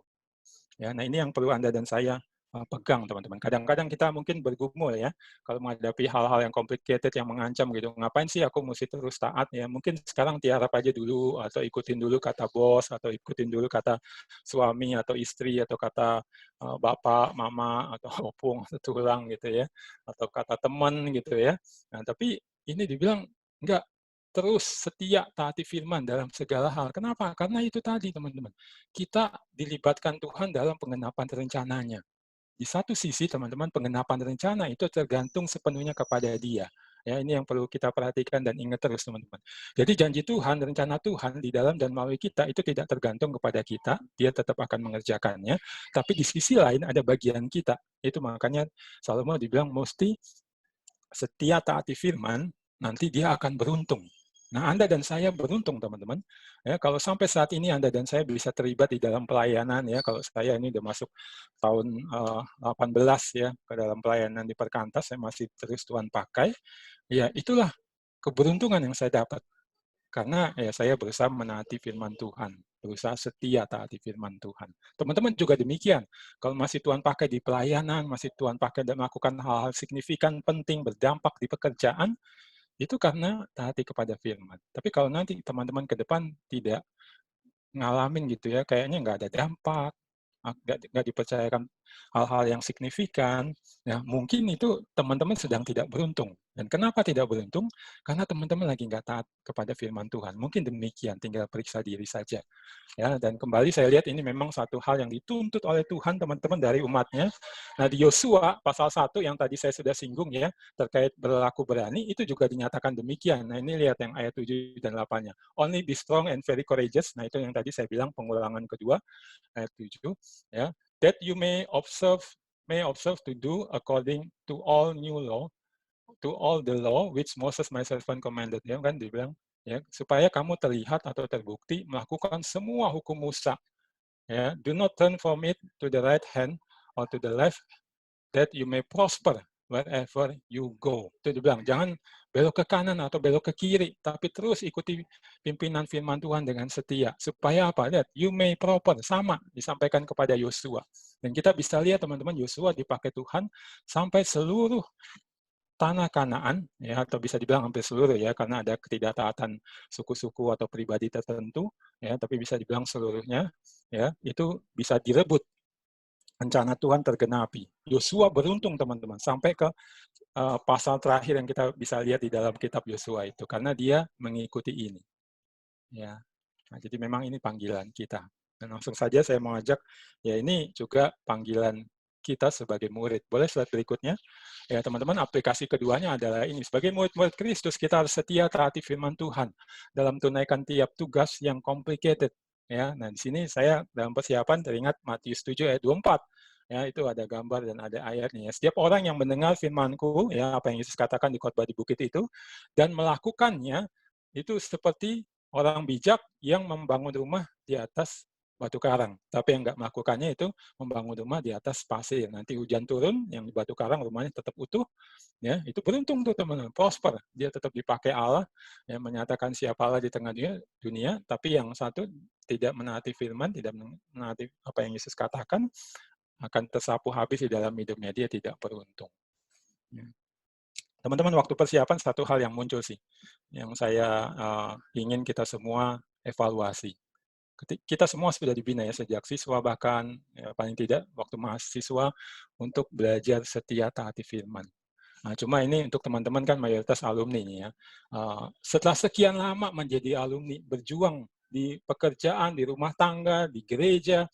Ya, nah ini yang perlu Anda dan saya pegang, teman-teman. Kadang-kadang kita mungkin bergumul ya, kalau menghadapi hal-hal yang complicated, yang mengancam gitu. Ngapain sih aku mesti terus taat ya? Mungkin sekarang tiarap aja dulu, atau ikutin dulu kata bos, atau ikutin dulu kata suami atau istri, atau kata bapak, mama, atau opung, atau tulang gitu ya, atau kata teman gitu ya. Nah, tapi ini dibilang, enggak, terus setia taati firman dalam segala hal. Kenapa? Karena itu tadi, teman-teman. Kita dilibatkan Tuhan dalam penggenapan rencananya. Di satu sisi, teman-teman, penggenapan rencana itu tergantung sepenuhnya kepada Dia. Ya, ini yang perlu kita perhatikan dan ingat terus, teman-teman. Jadi janji Tuhan, rencana Tuhan di dalam dan melalui kita itu tidak tergantung kepada kita, Dia tetap akan mengerjakannya. Tapi di sisi lain ada bagian kita. Itu makanya Salomo dibilang mesti setia taati firman, nanti dia akan beruntung. Nah, Anda dan saya beruntung, teman-teman. Ya, kalau sampai saat ini Anda dan saya bisa terlibat di dalam pelayanan, ya, kalau saya ini udah masuk tahun 18 ya ke dalam pelayanan di Perkantas, saya masih terus Tuhan pakai. Ya, itulah keberuntungan yang saya dapat. Karena ya saya berusaha menaati firman Tuhan, berusaha setia taati firman Tuhan. Teman-teman juga demikian. Kalau masih Tuhan pakai di pelayanan, masih Tuhan pakai dan melakukan hal-hal signifikan, penting, berdampak di pekerjaan, itu karena taati kepada firman. Tapi kalau nanti teman-teman ke depan tidak ngalamin gitu ya, kayaknya nggak ada dampak, nggak dipercayakan hal-hal yang signifikan, ya mungkin itu teman-teman sedang tidak beruntung. Dan kenapa tidak beruntung? Karena teman-teman lagi nggak taat kepada firman Tuhan. Mungkin demikian, tinggal periksa diri saja. Ya, dan kembali saya lihat ini memang satu hal yang dituntut oleh Tuhan, teman-teman, dari umatnya. Nah, di Yosua pasal 1 yang tadi saya sudah singgung ya, terkait berlaku berani, itu juga dinyatakan demikian. Nah, ini lihat yang ayat 7 dan 8-nya. Only be strong and very courageous. Nah, itu yang tadi saya bilang pengulangan kedua, ayat 7. Ya, that you may observe to do according to all new law, to all the law which Moses my servant commanded. Ya kan dibilang ya supaya kamu terlihat atau terbukti melakukan semua hukum Musa. Ya, do not turn from it to the right hand or to the left, that you may prosper wherever you go. Itu dibilang, jangan belok ke kanan atau belok ke kiri, tapi terus ikuti pimpinan firman Tuhan dengan setia. Supaya apa? Lihat, you may proper, sama disampaikan kepada Yosua. Dan kita bisa lihat teman-teman, Yosua dipakai Tuhan sampai seluruh tanah Kanaan, ya, atau bisa dibilang hampir seluruh, ya, karena ada ketidaktaatan suku-suku atau pribadi tertentu, ya, tapi bisa dibilang seluruhnya, ya, itu bisa direbut. Rencana Tuhan tergenapi. Yosua beruntung teman-teman sampai ke pasal terakhir yang kita bisa lihat di dalam kitab Yosua itu, karena dia mengikuti ini. Ya, nah, jadi memang ini panggilan kita. Dan langsung saja saya mau ajak, ya ini juga panggilan kita sebagai murid. Boleh slide berikutnya? Ya teman-teman, aplikasi keduanya adalah ini. Sebagai murid-murid Kristus, kita harus setia taati firman Tuhan dalam tunaikan tiap tugas yang complicated. Ya, nah di sini saya dalam persiapan teringat Matius 7 ayat 24. Ya, itu ada gambar dan ada ayatnya. Setiap orang yang mendengar firman-Ku, ya apa yang Yesus katakan di khotbah di bukit itu, dan melakukannya, itu seperti orang bijak yang membangun rumah di atas batu karang. Tapi yang nggak melakukannya itu membangun rumah di atas pasir. Nanti hujan turun, yang di batu karang rumahnya tetap utuh. Ya, itu beruntung tuh teman-teman, prosper. Dia tetap dipakai Allah, yang menyatakan siapa Allah di tengah dunia. Tapi yang satu tidak menaati firman, tidak menaati apa yang Yesus katakan, akan tersapu habis di dalam hidupnya. Dia tidak beruntung. Ya. Teman-teman, waktu persiapan satu hal yang muncul sih, yang saya ingin kita semua evaluasi. Kita semua sudah dibina ya sejak siswa, bahkan ya, paling tidak waktu mahasiswa, untuk belajar setia taati firman. Nah, cuma ini untuk teman-teman kan mayoritas alumni ya. Setelah sekian lama menjadi alumni, berjuang di pekerjaan, di rumah tangga, di gereja,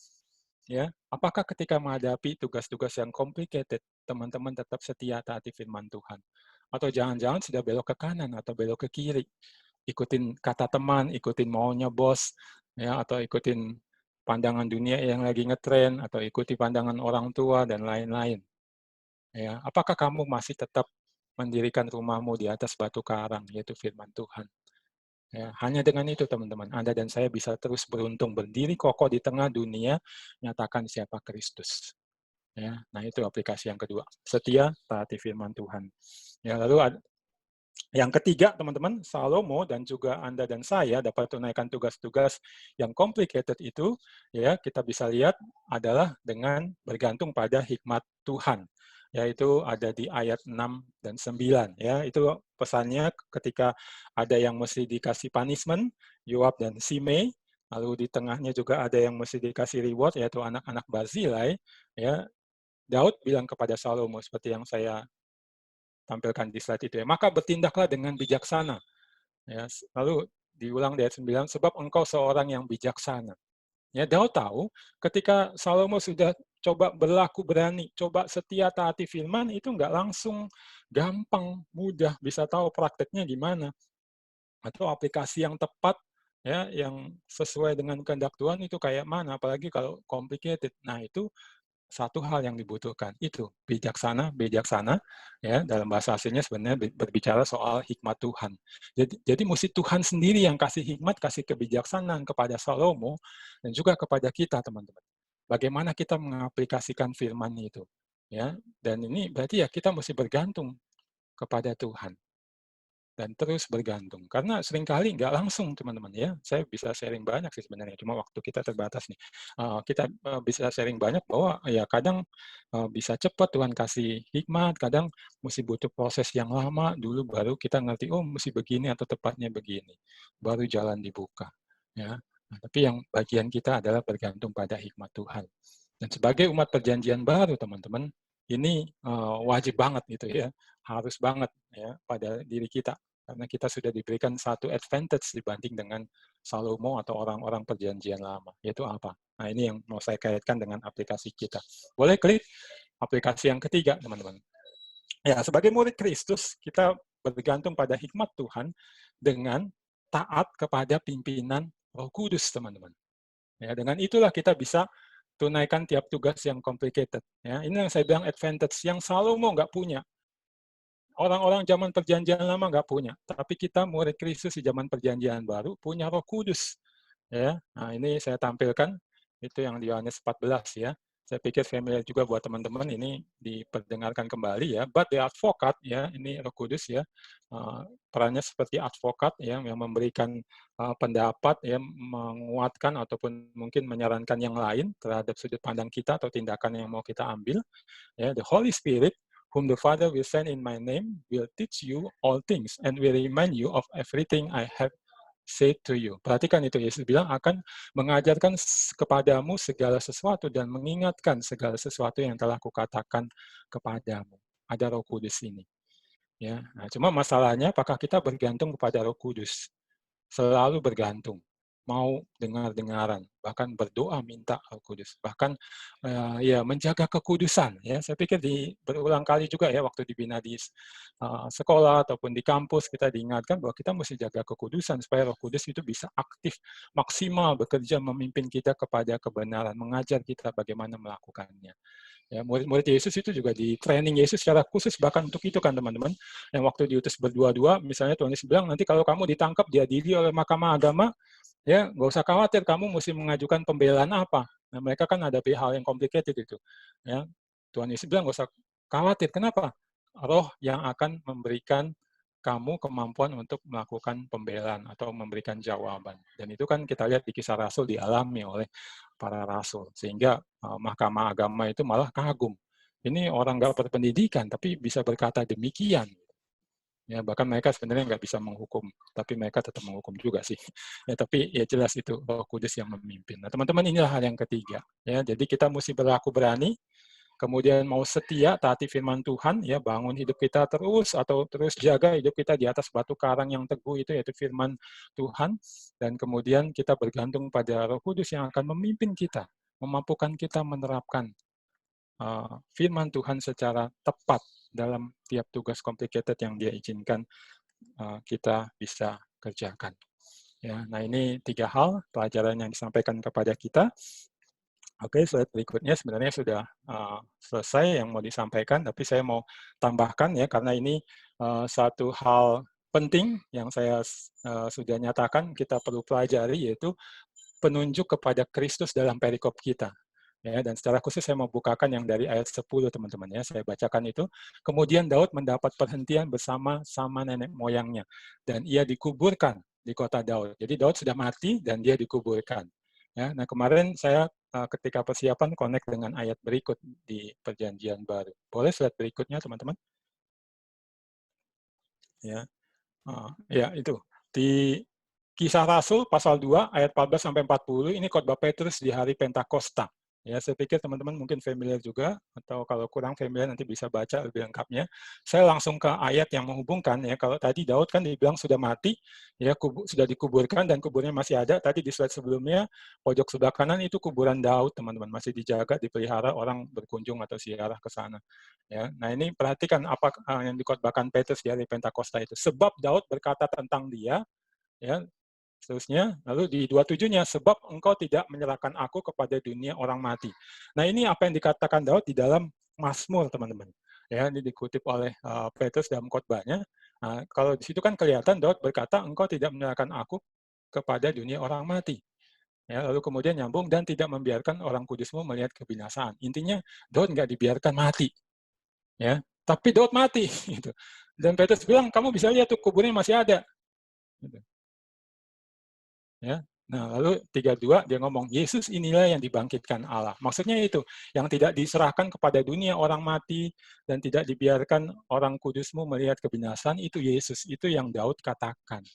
ya, apakah ketika menghadapi tugas-tugas yang complicated, teman-teman tetap setia taati firman Tuhan? Atau jangan-jangan sudah belok ke kanan atau belok ke kiri, ikutin kata teman, ikutin maunya bos, ya, atau ikutin pandangan dunia yang lagi ngetren, atau ikuti pandangan orang tua dan lain-lain. Ya, apakah kamu masih tetap mendirikan rumahmu di atas batu karang, yaitu firman Tuhan? Ya, hanya dengan itu teman-teman, Anda dan saya bisa terus beruntung berdiri kokoh di tengah dunia, nyatakan siapa Kristus. Ya, nah itu aplikasi yang kedua, setia taati firman Tuhan. Ya, lalu yang ketiga, teman-teman, Salomo dan juga Anda dan saya dapat tunaikan tugas-tugas yang complicated itu, ya kita bisa lihat adalah dengan bergantung pada hikmat Tuhan, yaitu ada di ayat 6 dan 9. Ya, itu pesannya ketika ada yang mesti dikasih punishment, Yoab dan Simei, lalu di tengahnya juga ada yang mesti dikasih reward, yaitu anak-anak Barzilai. Ya, Daud bilang kepada Salomo seperti yang saya tampilkan di slide itu ya. Maka bertindaklah dengan bijaksana. Ya, lalu diulang di ayat 9, sebab engkau seorang yang bijaksana. Ya, Daud tahu ketika Salomo sudah coba berlaku berani, coba setia taati firman, itu nggak langsung gampang, mudah, bisa tahu prakteknya gimana. Atau aplikasi yang tepat, ya, yang sesuai dengan kehendak Tuhan itu kayak mana, apalagi kalau complicated. Nah, itu satu hal yang dibutuhkan itu bijaksana, ya dalam bahasa aslinya sebenarnya berbicara soal hikmat Tuhan. Jadi mesti Tuhan sendiri yang kasih hikmat, kasih kebijaksanaan kepada Salomo dan juga kepada kita teman-teman. Bagaimana kita mengaplikasikan firman itu, ya. Dan ini berarti ya kita mesti bergantung kepada Tuhan. Dan terus bergantung. Karena seringkali nggak langsung, teman-teman ya. Saya bisa sharing banyak sih sebenarnya, cuma waktu kita terbatas nih. Kita bisa sharing banyak bahwa ya kadang bisa cepat Tuhan kasih hikmat, kadang mesti butuh proses yang lama dulu baru kita ngerti, oh mesti begini atau tepatnya begini. Baru jalan dibuka. Ya. Nah, tapi yang bagian kita adalah bergantung pada hikmat Tuhan. Dan sebagai umat perjanjian baru, teman-teman, ini wajib banget gitu ya, harus banget ya pada diri kita, karena kita sudah diberikan satu advantage dibanding dengan Salomo atau orang-orang perjanjian lama, yaitu apa? Nah ini yang mau saya kaitkan dengan aplikasi kita. Boleh klik aplikasi yang ketiga, teman-teman. Ya, sebagai murid Kristus, kita bergantung pada hikmat Tuhan dengan taat kepada pimpinan Roh Kudus, teman-teman. Ya, dengan itulah kita bisa tunaikan tiap tugas yang complicated. Ya, ini yang saya bilang advantage yang Salomo nggak punya. Orang-orang zaman perjanjian lama nggak punya, tapi kita murid Kristus di zaman perjanjian baru punya Roh Kudus. Ya, nah ini saya tampilkan itu yang di Yohanes 14 ya. saya pikir familiar juga buat teman-teman, ini diperdengarkan kembali ya. But the advocate ya, ini Roh Kudus ya, perannya seperti advokat ya, yang memberikan pendapat ya, menguatkan ataupun mungkin menyarankan yang lain terhadap sudut pandang kita atau tindakan yang mau kita ambil. Ya, the Holy Spirit, whom the Father will send in my name, will teach you all things and will remind you of everything I have say to you. Perhatikan itu, Yesus bilang akan mengajarkan kepadamu segala sesuatu dan mengingatkan segala sesuatu yang telah kukatakan kepadamu. Ada Roh Kudus ini. Ya, nah, cuma masalahnya apakah kita bergantung kepada Roh Kudus? Selalu bergantung, mau dengar-dengaran, bahkan berdoa minta Roh Kudus, bahkan ya menjaga kekudusan. Ya, saya pikir berulang kali juga ya waktu dibina di sekolah ataupun di kampus kita diingatkan bahwa kita mesti jaga kekudusan supaya Roh Kudus itu bisa aktif, maksimal bekerja memimpin kita kepada kebenaran, mengajar kita bagaimana melakukannya. Ya, murid-murid Yesus itu juga di training Yesus secara khusus bahkan untuk itu kan teman-teman. Yang waktu diutus berdua-dua, misalnya Tuhan Yesus bilang nanti kalau kamu ditangkap diadili oleh mahkamah agama, ya nggak usah khawatir kamu mesti mengajukan pembelaan apa. Nah, mereka kan ada hal yang complicated itu. Ya, Tuhan Yesus bilang nggak usah khawatir. Kenapa? Roh yang akan memberikan kamu kemampuan untuk melakukan pembelaan atau memberikan jawaban. Dan itu kan kita lihat di Kisah Rasul dialami oleh para rasul. Sehingga mahkamah agama itu malah kagum. Ini orang nggak berpendidikan, tapi bisa berkata demikian. Ya, bahkan mereka sebenarnya nggak bisa menghukum, tapi mereka tetap menghukum juga sih. Ya, tapi ya jelas itu Roh Kudus yang memimpin. Nah, teman-teman, inilah hal yang ketiga. Ya, jadi kita mesti berlaku berani, kemudian mau setia, taati firman Tuhan, ya bangun hidup kita terus atau terus jaga hidup kita di atas batu karang yang teguh itu yaitu firman Tuhan, dan kemudian kita bergantung pada Roh Kudus yang akan memimpin kita, memampukan kita menerapkan firman Tuhan secara tepat dalam tiap tugas complicated yang Dia izinkan kita bisa kerjakan. Ya, nah ini 3 hal pelajaran yang disampaikan kepada kita. Oke, slide berikutnya sebenarnya sudah selesai yang mau disampaikan, tapi saya mau tambahkan ya, karena ini satu hal penting yang saya sudah nyatakan kita perlu pelajari, yaitu penunjuk kepada Kristus dalam perikop kita. Ya, dan secara khusus saya mau bukakan yang dari ayat 10, teman-teman ya, saya bacakan itu. Kemudian Daud mendapat perhentian bersama-sama nenek moyangnya, dan ia dikuburkan di kota Daud. Jadi Daud sudah mati dan dia dikuburkan. Ya, nah kemarin saya ketika persiapan connect dengan ayat berikut di Perjanjian Baru. Boleh slide berikutnya, teman-teman? Ya, ya itu di Kisah Rasul pasal 2 ayat 14 sampai 40 ini khotbah Petrus di hari Pentakosta. Ya, saya pikir teman-teman mungkin familiar juga, atau kalau kurang familiar nanti bisa baca lebih lengkapnya. Saya langsung ke ayat yang menghubungkan ya. Kalau tadi Daud kan dibilang sudah mati, ya sudah dikuburkan dan kuburnya masih ada. Tadi di slide sebelumnya pojok sebelah kanan itu kuburan Daud, teman-teman, masih dijaga, dipelihara, orang berkunjung atau ziarah ke sana. Ya, nah ini perhatikan apa yang dikhotbahkan Petrus di hari Pentakosta itu. Sebab Daud berkata tentang dia, ya, seterusnya, lalu di 27-nya, sebab engkau tidak menyerahkan aku kepada dunia orang mati. Nah ini apa yang dikatakan Daud di dalam Mazmur, teman-teman. Ya, ini dikutip oleh Petrus dalam khotbahnya. Nah, kalau di situ kan kelihatan Daud berkata, engkau tidak menyerahkan aku kepada dunia orang mati. Ya, lalu kemudian nyambung, dan tidak membiarkan orang kudusmu melihat kebinasaan. Intinya, Daud nggak dibiarkan mati. Ya, tapi Daud mati. Gitu. Dan Petrus bilang, kamu bisa lihat tuh kuburnya masih ada. Gitu. Ya. Nah, lalu 32 dia ngomong, Yesus inilah yang dibangkitkan Allah. Maksudnya itu, yang tidak diserahkan kepada dunia orang mati dan tidak dibiarkan orang kudusmu melihat kebinasan, itu Yesus, itu yang Daud katakan.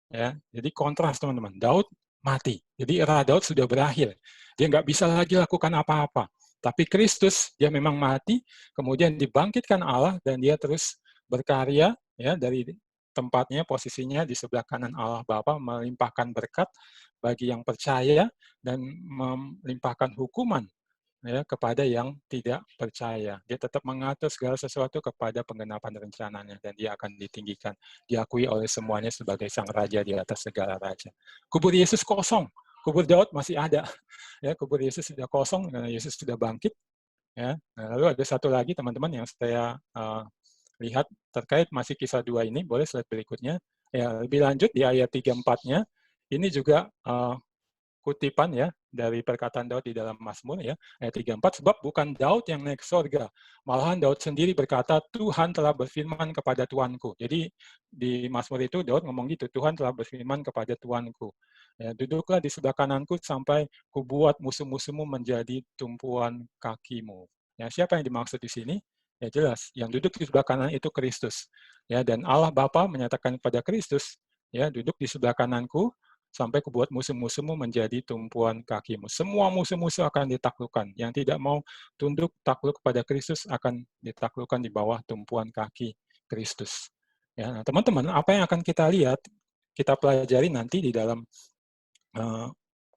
Ya, jadi kontras teman-teman. Daud mati. Jadi era Daud sudah berakhir. Dia nggak bisa lagi lakukan apa-apa. Tapi Kristus, dia memang mati, kemudian dibangkitkan Allah dan dia terus berkarya ya dari tempatnya, posisinya di sebelah kanan Allah Bapa, melimpahkan berkat bagi yang percaya dan melimpahkan hukuman ya kepada yang tidak percaya. Dia tetap mengatur segala sesuatu kepada penggenapan rencananya dan dia akan ditinggikan, diakui oleh semuanya sebagai sang raja di atas segala raja. Kubur Yesus kosong, kubur Daud masih ada. Ya, kubur Yesus sudah kosong karena Yesus sudah bangkit. Ya. Nah, lalu ada satu lagi teman-teman yang saya lihat terkait masih kisah 2 ini, boleh slide berikutnya. Ya, lebih lanjut di ayat 3-4-nya, ini juga kutipan ya dari perkataan Daud di dalam Mazmur ya ayat 34, sebab bukan Daud yang naik surga, malahan Daud sendiri berkata, Tuhan telah berfirman kepada Tuanku. Jadi di Mazmur itu Daud ngomong gitu, Tuhan telah berfirman kepada Tuanku. Ya, duduklah di sebelah kananku sampai kubuat musuh-musuhmu menjadi tumpuan kakimu. Ya, siapa yang dimaksud di sini? Ya jelas, yang duduk di sebelah kanan itu Kristus. Ya, dan Allah Bapa menyatakan kepada Kristus, ya duduk di sebelah kananku sampai kubuat musuh-musuhmu menjadi tumpuan kakimu. Semua musuh-musuh akan ditaklukkan. Yang tidak mau tunduk takluk kepada Kristus akan ditaklukkan di bawah tumpuan kaki Kristus. Ya, nah, teman-teman, apa yang akan kita lihat, kita pelajari nanti di dalam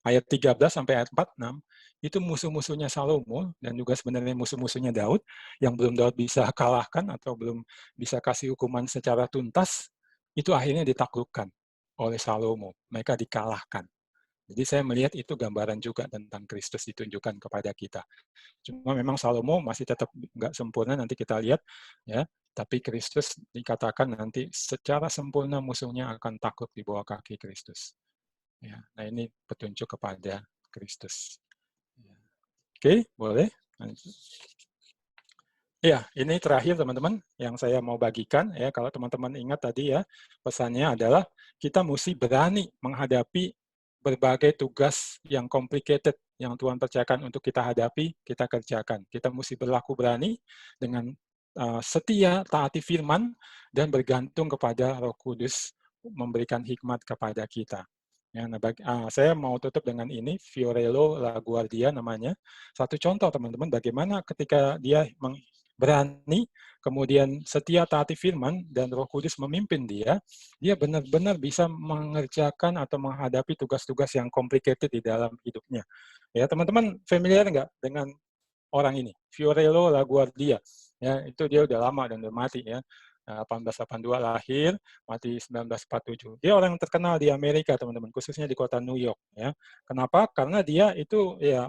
ayat 13 sampai ayat 46, itu musuh-musuhnya Salomo dan juga sebenarnya musuh-musuhnya Daud yang belum Daud bisa kalahkan atau belum bisa kasih hukuman secara tuntas, itu akhirnya ditaklukkan oleh Salomo. Mereka dikalahkan. Jadi saya melihat itu gambaran juga tentang Kristus ditunjukkan kepada kita. Cuma memang Salomo masih tetap nggak sempurna, nanti kita lihat ya. Tapi Kristus dikatakan nanti secara sempurna musuhnya akan takluk di bawah kaki Kristus. Ya, nah ini petunjuk kepada Kristus. Oke, boleh. Ya, ini terakhir teman-teman yang saya mau bagikan ya. Kalau teman-teman ingat tadi ya, pesannya adalah kita mesti berani menghadapi berbagai tugas yang complicated yang Tuhan percayakan untuk kita hadapi, kita kerjakan. Kita mesti berlaku berani dengan setia, taati firman, dan bergantung kepada Roh Kudus memberikan hikmat kepada kita. Ya, nah, saya mau tutup dengan ini, Fiorello LaGuardia namanya. Satu contoh teman-teman, bagaimana ketika dia berani, kemudian setia taati firman, dan Roh Kudus memimpin dia benar-benar bisa mengerjakan atau menghadapi tugas-tugas yang complicated di dalam hidupnya. Ya, teman-teman familiar nggak dengan orang ini? Fiorello LaGuardia. Ya, itu dia udah lama dan udah mati ya. 1882 lahir, mati 1947. Dia orang yang terkenal di Amerika, teman-teman, khususnya di kota New York. Ya, kenapa? Karena dia itu ya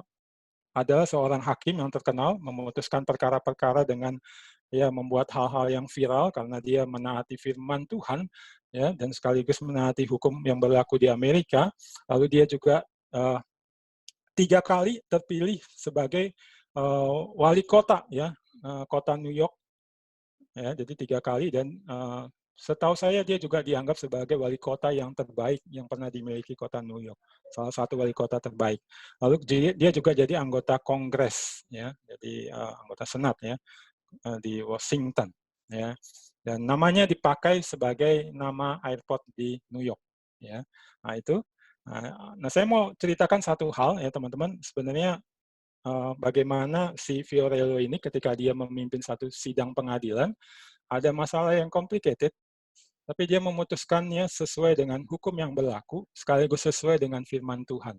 adalah seorang hakim yang terkenal, memutuskan perkara-perkara dengan ya membuat hal-hal yang viral karena dia menaati firman Tuhan ya dan sekaligus menaati hukum yang berlaku di Amerika. Lalu dia juga 3 kali terpilih sebagai wali kota ya, kota New York ya, jadi 3 kali. Dan setahu saya dia juga dianggap sebagai wali kota yang terbaik yang pernah dimiliki kota New York, salah satu wali kota terbaik. Lalu dia juga jadi anggota Kongres ya, jadi anggota Senat ya di Washington ya, dan namanya dipakai sebagai nama airport di New York ya. Nah itu, nah saya mau ceritakan satu hal ya teman-teman, sebenarnya bagaimana si Fiorello ini ketika dia memimpin satu sidang pengadilan ada masalah yang complicated, tapi dia memutuskannya sesuai dengan hukum yang berlaku, sekaligus sesuai dengan firman Tuhan.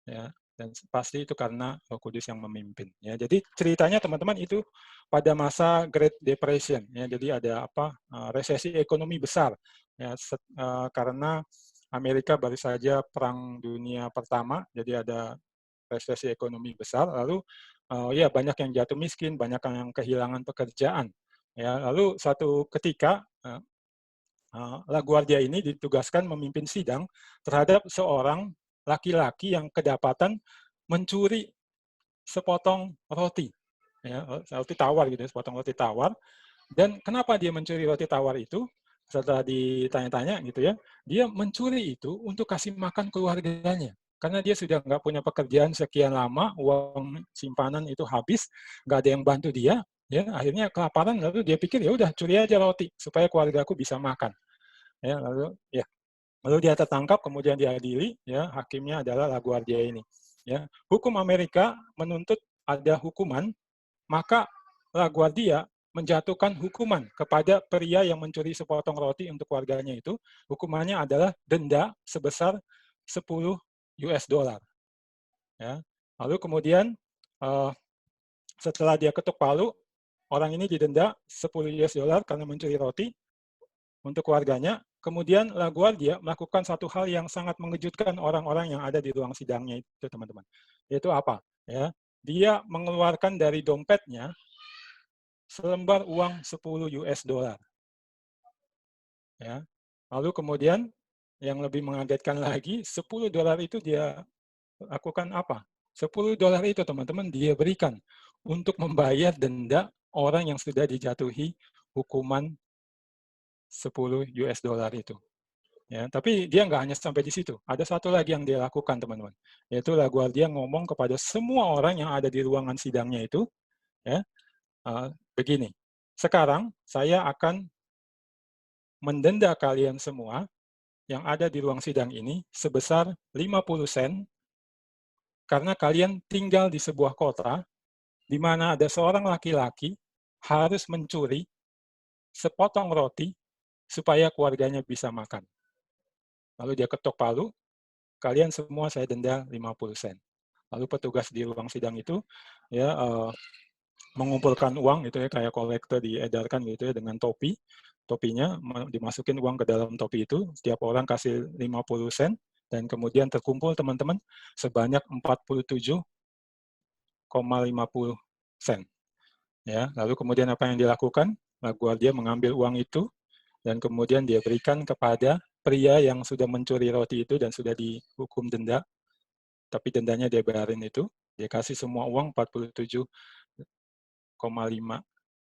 Ya, dan pasti itu karena Roh Kudus yang memimpin. Ya, jadi ceritanya teman-teman itu pada masa Great Depression. Ya, jadi ada resesi ekonomi besar. Ya, karena Amerika baru saja Perang Dunia Pertama, jadi ada resesi ekonomi besar. Lalu ya banyak yang jatuh miskin, banyak yang kehilangan pekerjaan. Ya, lalu satu ketika LaGuardia ini ditugaskan memimpin sidang terhadap seorang laki-laki yang kedapatan mencuri sepotong roti, ya, roti tawar gitu, sepotong roti tawar. Dan kenapa dia mencuri roti tawar itu? Setelah ditanya-tanya gitu ya, dia mencuri itu untuk kasih makan keluarganya. Karena dia sudah nggak punya pekerjaan sekian lama, uang simpanan itu habis, nggak ada yang bantu dia, ya akhirnya kelaparan. Lalu dia pikir ya udah curi aja roti supaya keluargaku bisa makan. Ya, lalu dia tertangkap, kemudian diadili. Ya, hakimnya adalah LaGuardia ini. Ya, hukum Amerika menuntut ada hukuman, maka LaGuardia menjatuhkan hukuman kepada pria yang mencuri sepotong roti untuk keluarganya itu. Hukumannya adalah denda sebesar 10 US dollar. Ya, lalu kemudian setelah dia ketuk palu, orang ini didenda 10 US dollar karena mencuri roti untuk keluarganya. Kemudian LaGuardia melakukan satu hal yang sangat mengejutkan orang-orang yang ada di ruang sidangnya itu, teman-teman. Yaitu apa? Ya, dia mengeluarkan dari dompetnya selembar uang 10 US dollar. Ya. Lalu kemudian yang lebih mengagetkan lagi, $10 itu dia lakukan apa? $10 itu teman-teman dia berikan untuk membayar denda orang yang sudah dijatuhi hukuman $10 itu. Ya, tapi dia nggak hanya sampai di situ. Ada satu lagi yang dia lakukan, teman-teman. Yaitu LaGuardia ngomong kepada semua orang yang ada di ruangan sidangnya itu, ya, begini. Sekarang saya akan mendenda kalian semua yang ada di ruang sidang ini sebesar 50 sen karena kalian tinggal di sebuah kota di mana ada seorang laki-laki harus mencuri sepotong roti supaya keluarganya bisa makan. Lalu dia ketok palu, kalian semua saya denda 50 sen. Lalu petugas di ruang sidang itu ya mengumpulkan uang itu ya kayak kolektor diedarkan gitu ya dengan topinya dimasukin uang ke dalam topi itu, setiap orang kasih 50 sen dan kemudian terkumpul teman-teman sebanyak 47,50 sen. Ya, lalu kemudian apa yang dilakukan? LaGuardia mengambil uang itu dan kemudian dia berikan kepada pria yang sudah mencuri roti itu dan sudah dihukum denda, tapi dendanya dia bayarin itu, dia kasih semua uang 47,5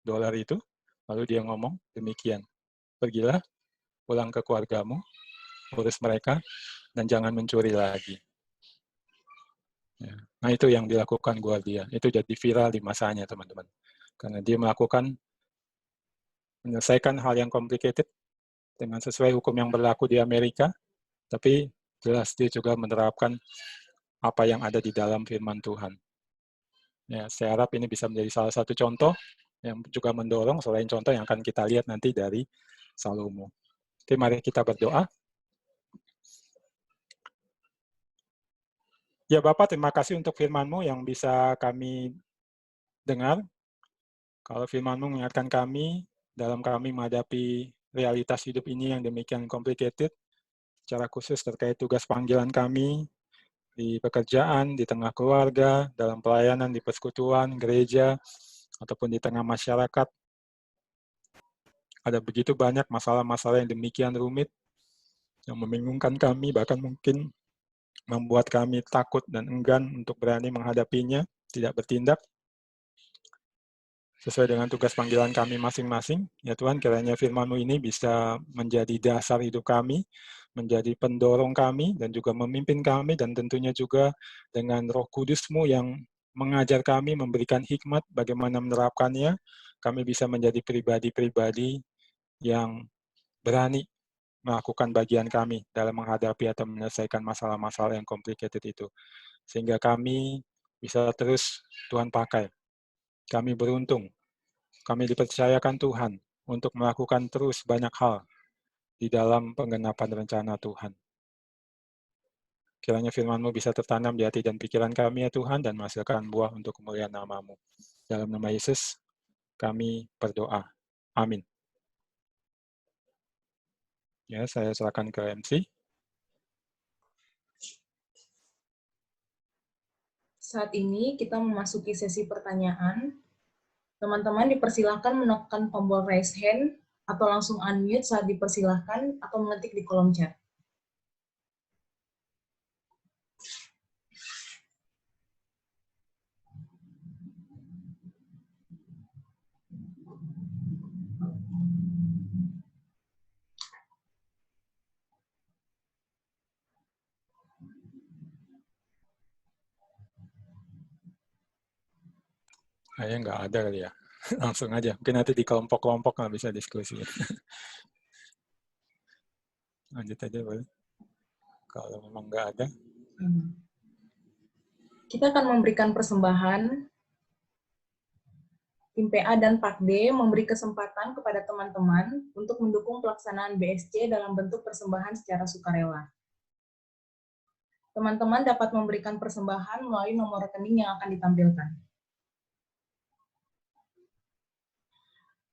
dolar itu, lalu dia ngomong demikian, pergilah, pulang ke keluargamu, urus mereka, dan jangan mencuri lagi. Ya. Nah itu yang dilakukan Guardia, itu jadi viral di masanya teman-teman, karena dia menyelesaikan hal yang complicated dengan sesuai hukum yang berlaku di Amerika, tapi jelas dia juga menerapkan apa yang ada di dalam firman Tuhan. Ya, saya harap ini bisa menjadi salah satu contoh yang juga mendorong selain contoh yang akan kita lihat nanti dari Salomo. Oke, mari kita berdoa. Ya Bapak, terima kasih untuk firman-Mu yang bisa kami dengar. Kalau firman-Mu mengingatkan kami dalam kami menghadapi realitas hidup ini yang demikian complicated, secara khusus terkait tugas panggilan kami di pekerjaan, di tengah keluarga, dalam pelayanan, di persekutuan, gereja, ataupun di tengah masyarakat. Ada begitu banyak masalah-masalah yang demikian rumit, yang membingungkan kami, bahkan mungkin membuat kami takut dan enggan untuk berani menghadapinya, tidak bertindak sesuai dengan tugas panggilan kami masing-masing. Ya Tuhan, kiranya firman-Mu ini bisa menjadi dasar hidup kami, menjadi pendorong kami, dan juga memimpin kami, dan tentunya juga dengan Roh Kudus-Mu yang mengajar kami, memberikan hikmat bagaimana menerapkannya, kami bisa menjadi pribadi-pribadi yang berani melakukan bagian kami dalam menghadapi atau menyelesaikan masalah-masalah yang complicated itu. Sehingga kami bisa terus Tuhan pakai. Kami beruntung. Kami dipercayakan Tuhan untuk melakukan terus banyak hal di dalam penggenapan rencana Tuhan. Kiranya firman-Mu bisa tertanam di hati dan pikiran kami ya Tuhan dan menghasilkan buah untuk kemuliaan nama-Mu. Dalam nama Yesus kami berdoa. Amin. Ya, saya silakan ke MC. Saat ini kita memasuki sesi pertanyaan. Teman-teman dipersilahkan menekan tombol raise hand atau langsung unmute saat dipersilahkan atau mengetik di kolom chat. Kayaknya nggak ada kali ya. Langsung aja. Mungkin nanti di kelompok-kelompok nggak bisa diskusi. Lanjut aja boleh. Kalau memang nggak ada. Kita akan memberikan persembahan. Tim PA dan PAKD memberi kesempatan kepada teman-teman untuk mendukung pelaksanaan BSC dalam bentuk persembahan secara sukarela. Teman-teman dapat memberikan persembahan melalui nomor rekening yang akan ditampilkan.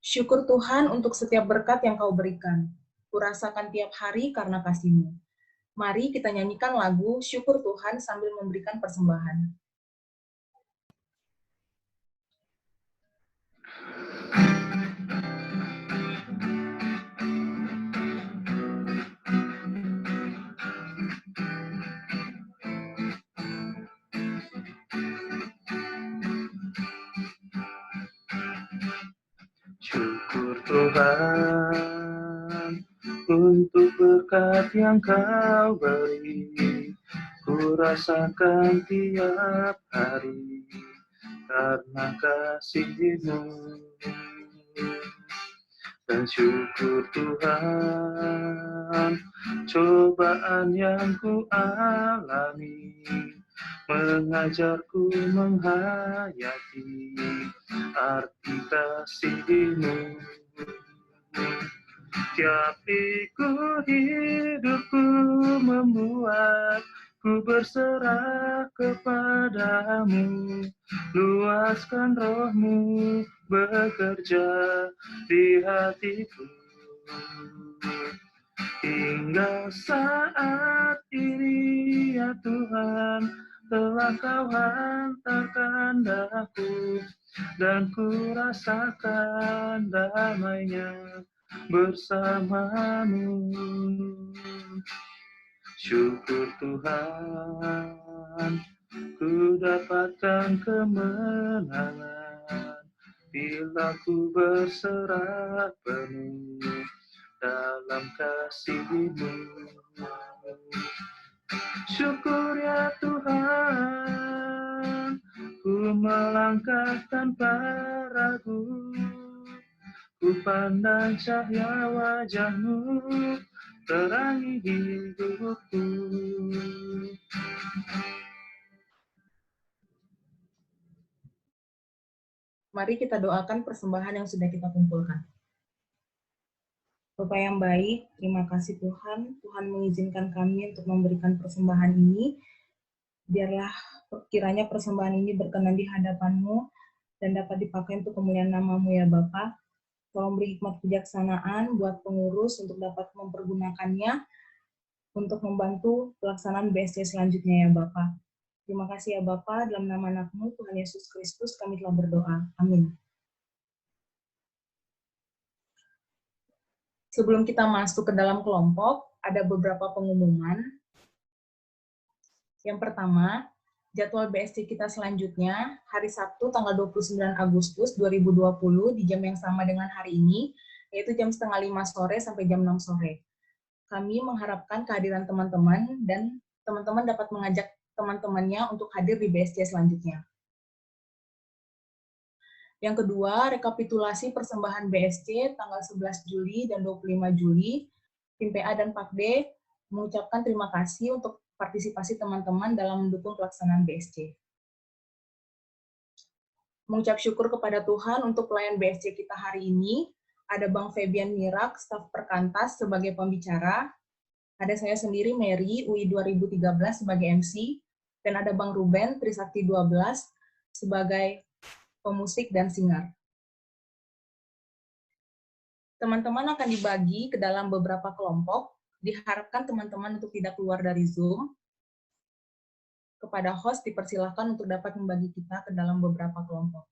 Syukur Tuhan untuk setiap berkat yang Kau berikan. Kurasakan tiap hari karena kasih-Mu. Mari kita nyanyikan lagu Syukur Tuhan sambil memberikan persembahan. Tuhan, untuk berkat yang Kau beri, ku rasakan tiap hari karena kasih-Mu. Dan syukur Tuhan, cobaan yang ku alami mengajarku menghayati arti kasih-Mu. Tiap ikut hidupku membuatku berserah kepadamu. Luaskan roh-Mu bekerja di hatiku. Hingga saat ini ya Tuhan, telah Kau hantarkan daku, dan ku rasakan damainya bersama-Mu. Syukur Tuhan, ku dapatkan kemenangan bila ku berserah penuh dalam kasih-Mu. Syukur ya Tuhan, ku melangkah tanpa ragu, ku pandang cahaya wajah-Mu, terangi hidupku. Mari kita doakan persembahan yang sudah kita kumpulkan. Bapa yang baik, terima kasih Tuhan. Tuhan mengizinkan kami untuk memberikan persembahan ini. Biarlah kiranya persembahan ini berkenan di hadapan-Mu dan dapat dipakai untuk kemuliaan nama-Mu ya Bapa. Tolong beri hikmat kejaksanaan buat pengurus untuk dapat mempergunakannya untuk membantu pelaksanaan BSC selanjutnya ya Bapa. Terima kasih ya Bapa, dalam nama anak-Mu, Tuhan Yesus Kristus, kami telah berdoa. Amin. Sebelum kita masuk ke dalam kelompok, ada beberapa pengumuman. Yang pertama, jadwal BSC kita selanjutnya, hari Sabtu tanggal 29 Agustus 2020, di jam yang sama dengan hari ini, yaitu jam 4:30 sore sampai jam 6 sore. Kami mengharapkan kehadiran teman-teman, dan teman-teman dapat mengajak teman-temannya untuk hadir di BSC selanjutnya. Yang kedua, rekapitulasi persembahan BSC tanggal 11 Juli dan 25 Juli, tim PA dan PAKD mengucapkan terima kasih untuk partisipasi teman-teman dalam mendukung pelaksanaan BSC. Mengucap syukur kepada Tuhan untuk pelayan BSC kita hari ini, ada Bang Febian Mirak, staf Perkantas sebagai pembicara, ada saya sendiri Mary, UI 2013 sebagai MC, dan ada Bang Ruben, Trisakti 12 sebagai pemusik dan singer. Teman-teman akan dibagi ke dalam beberapa kelompok. Diharapkan teman-teman untuk tidak keluar dari Zoom. Kepada host dipersilahkan untuk dapat membagi kita ke dalam beberapa kelompok.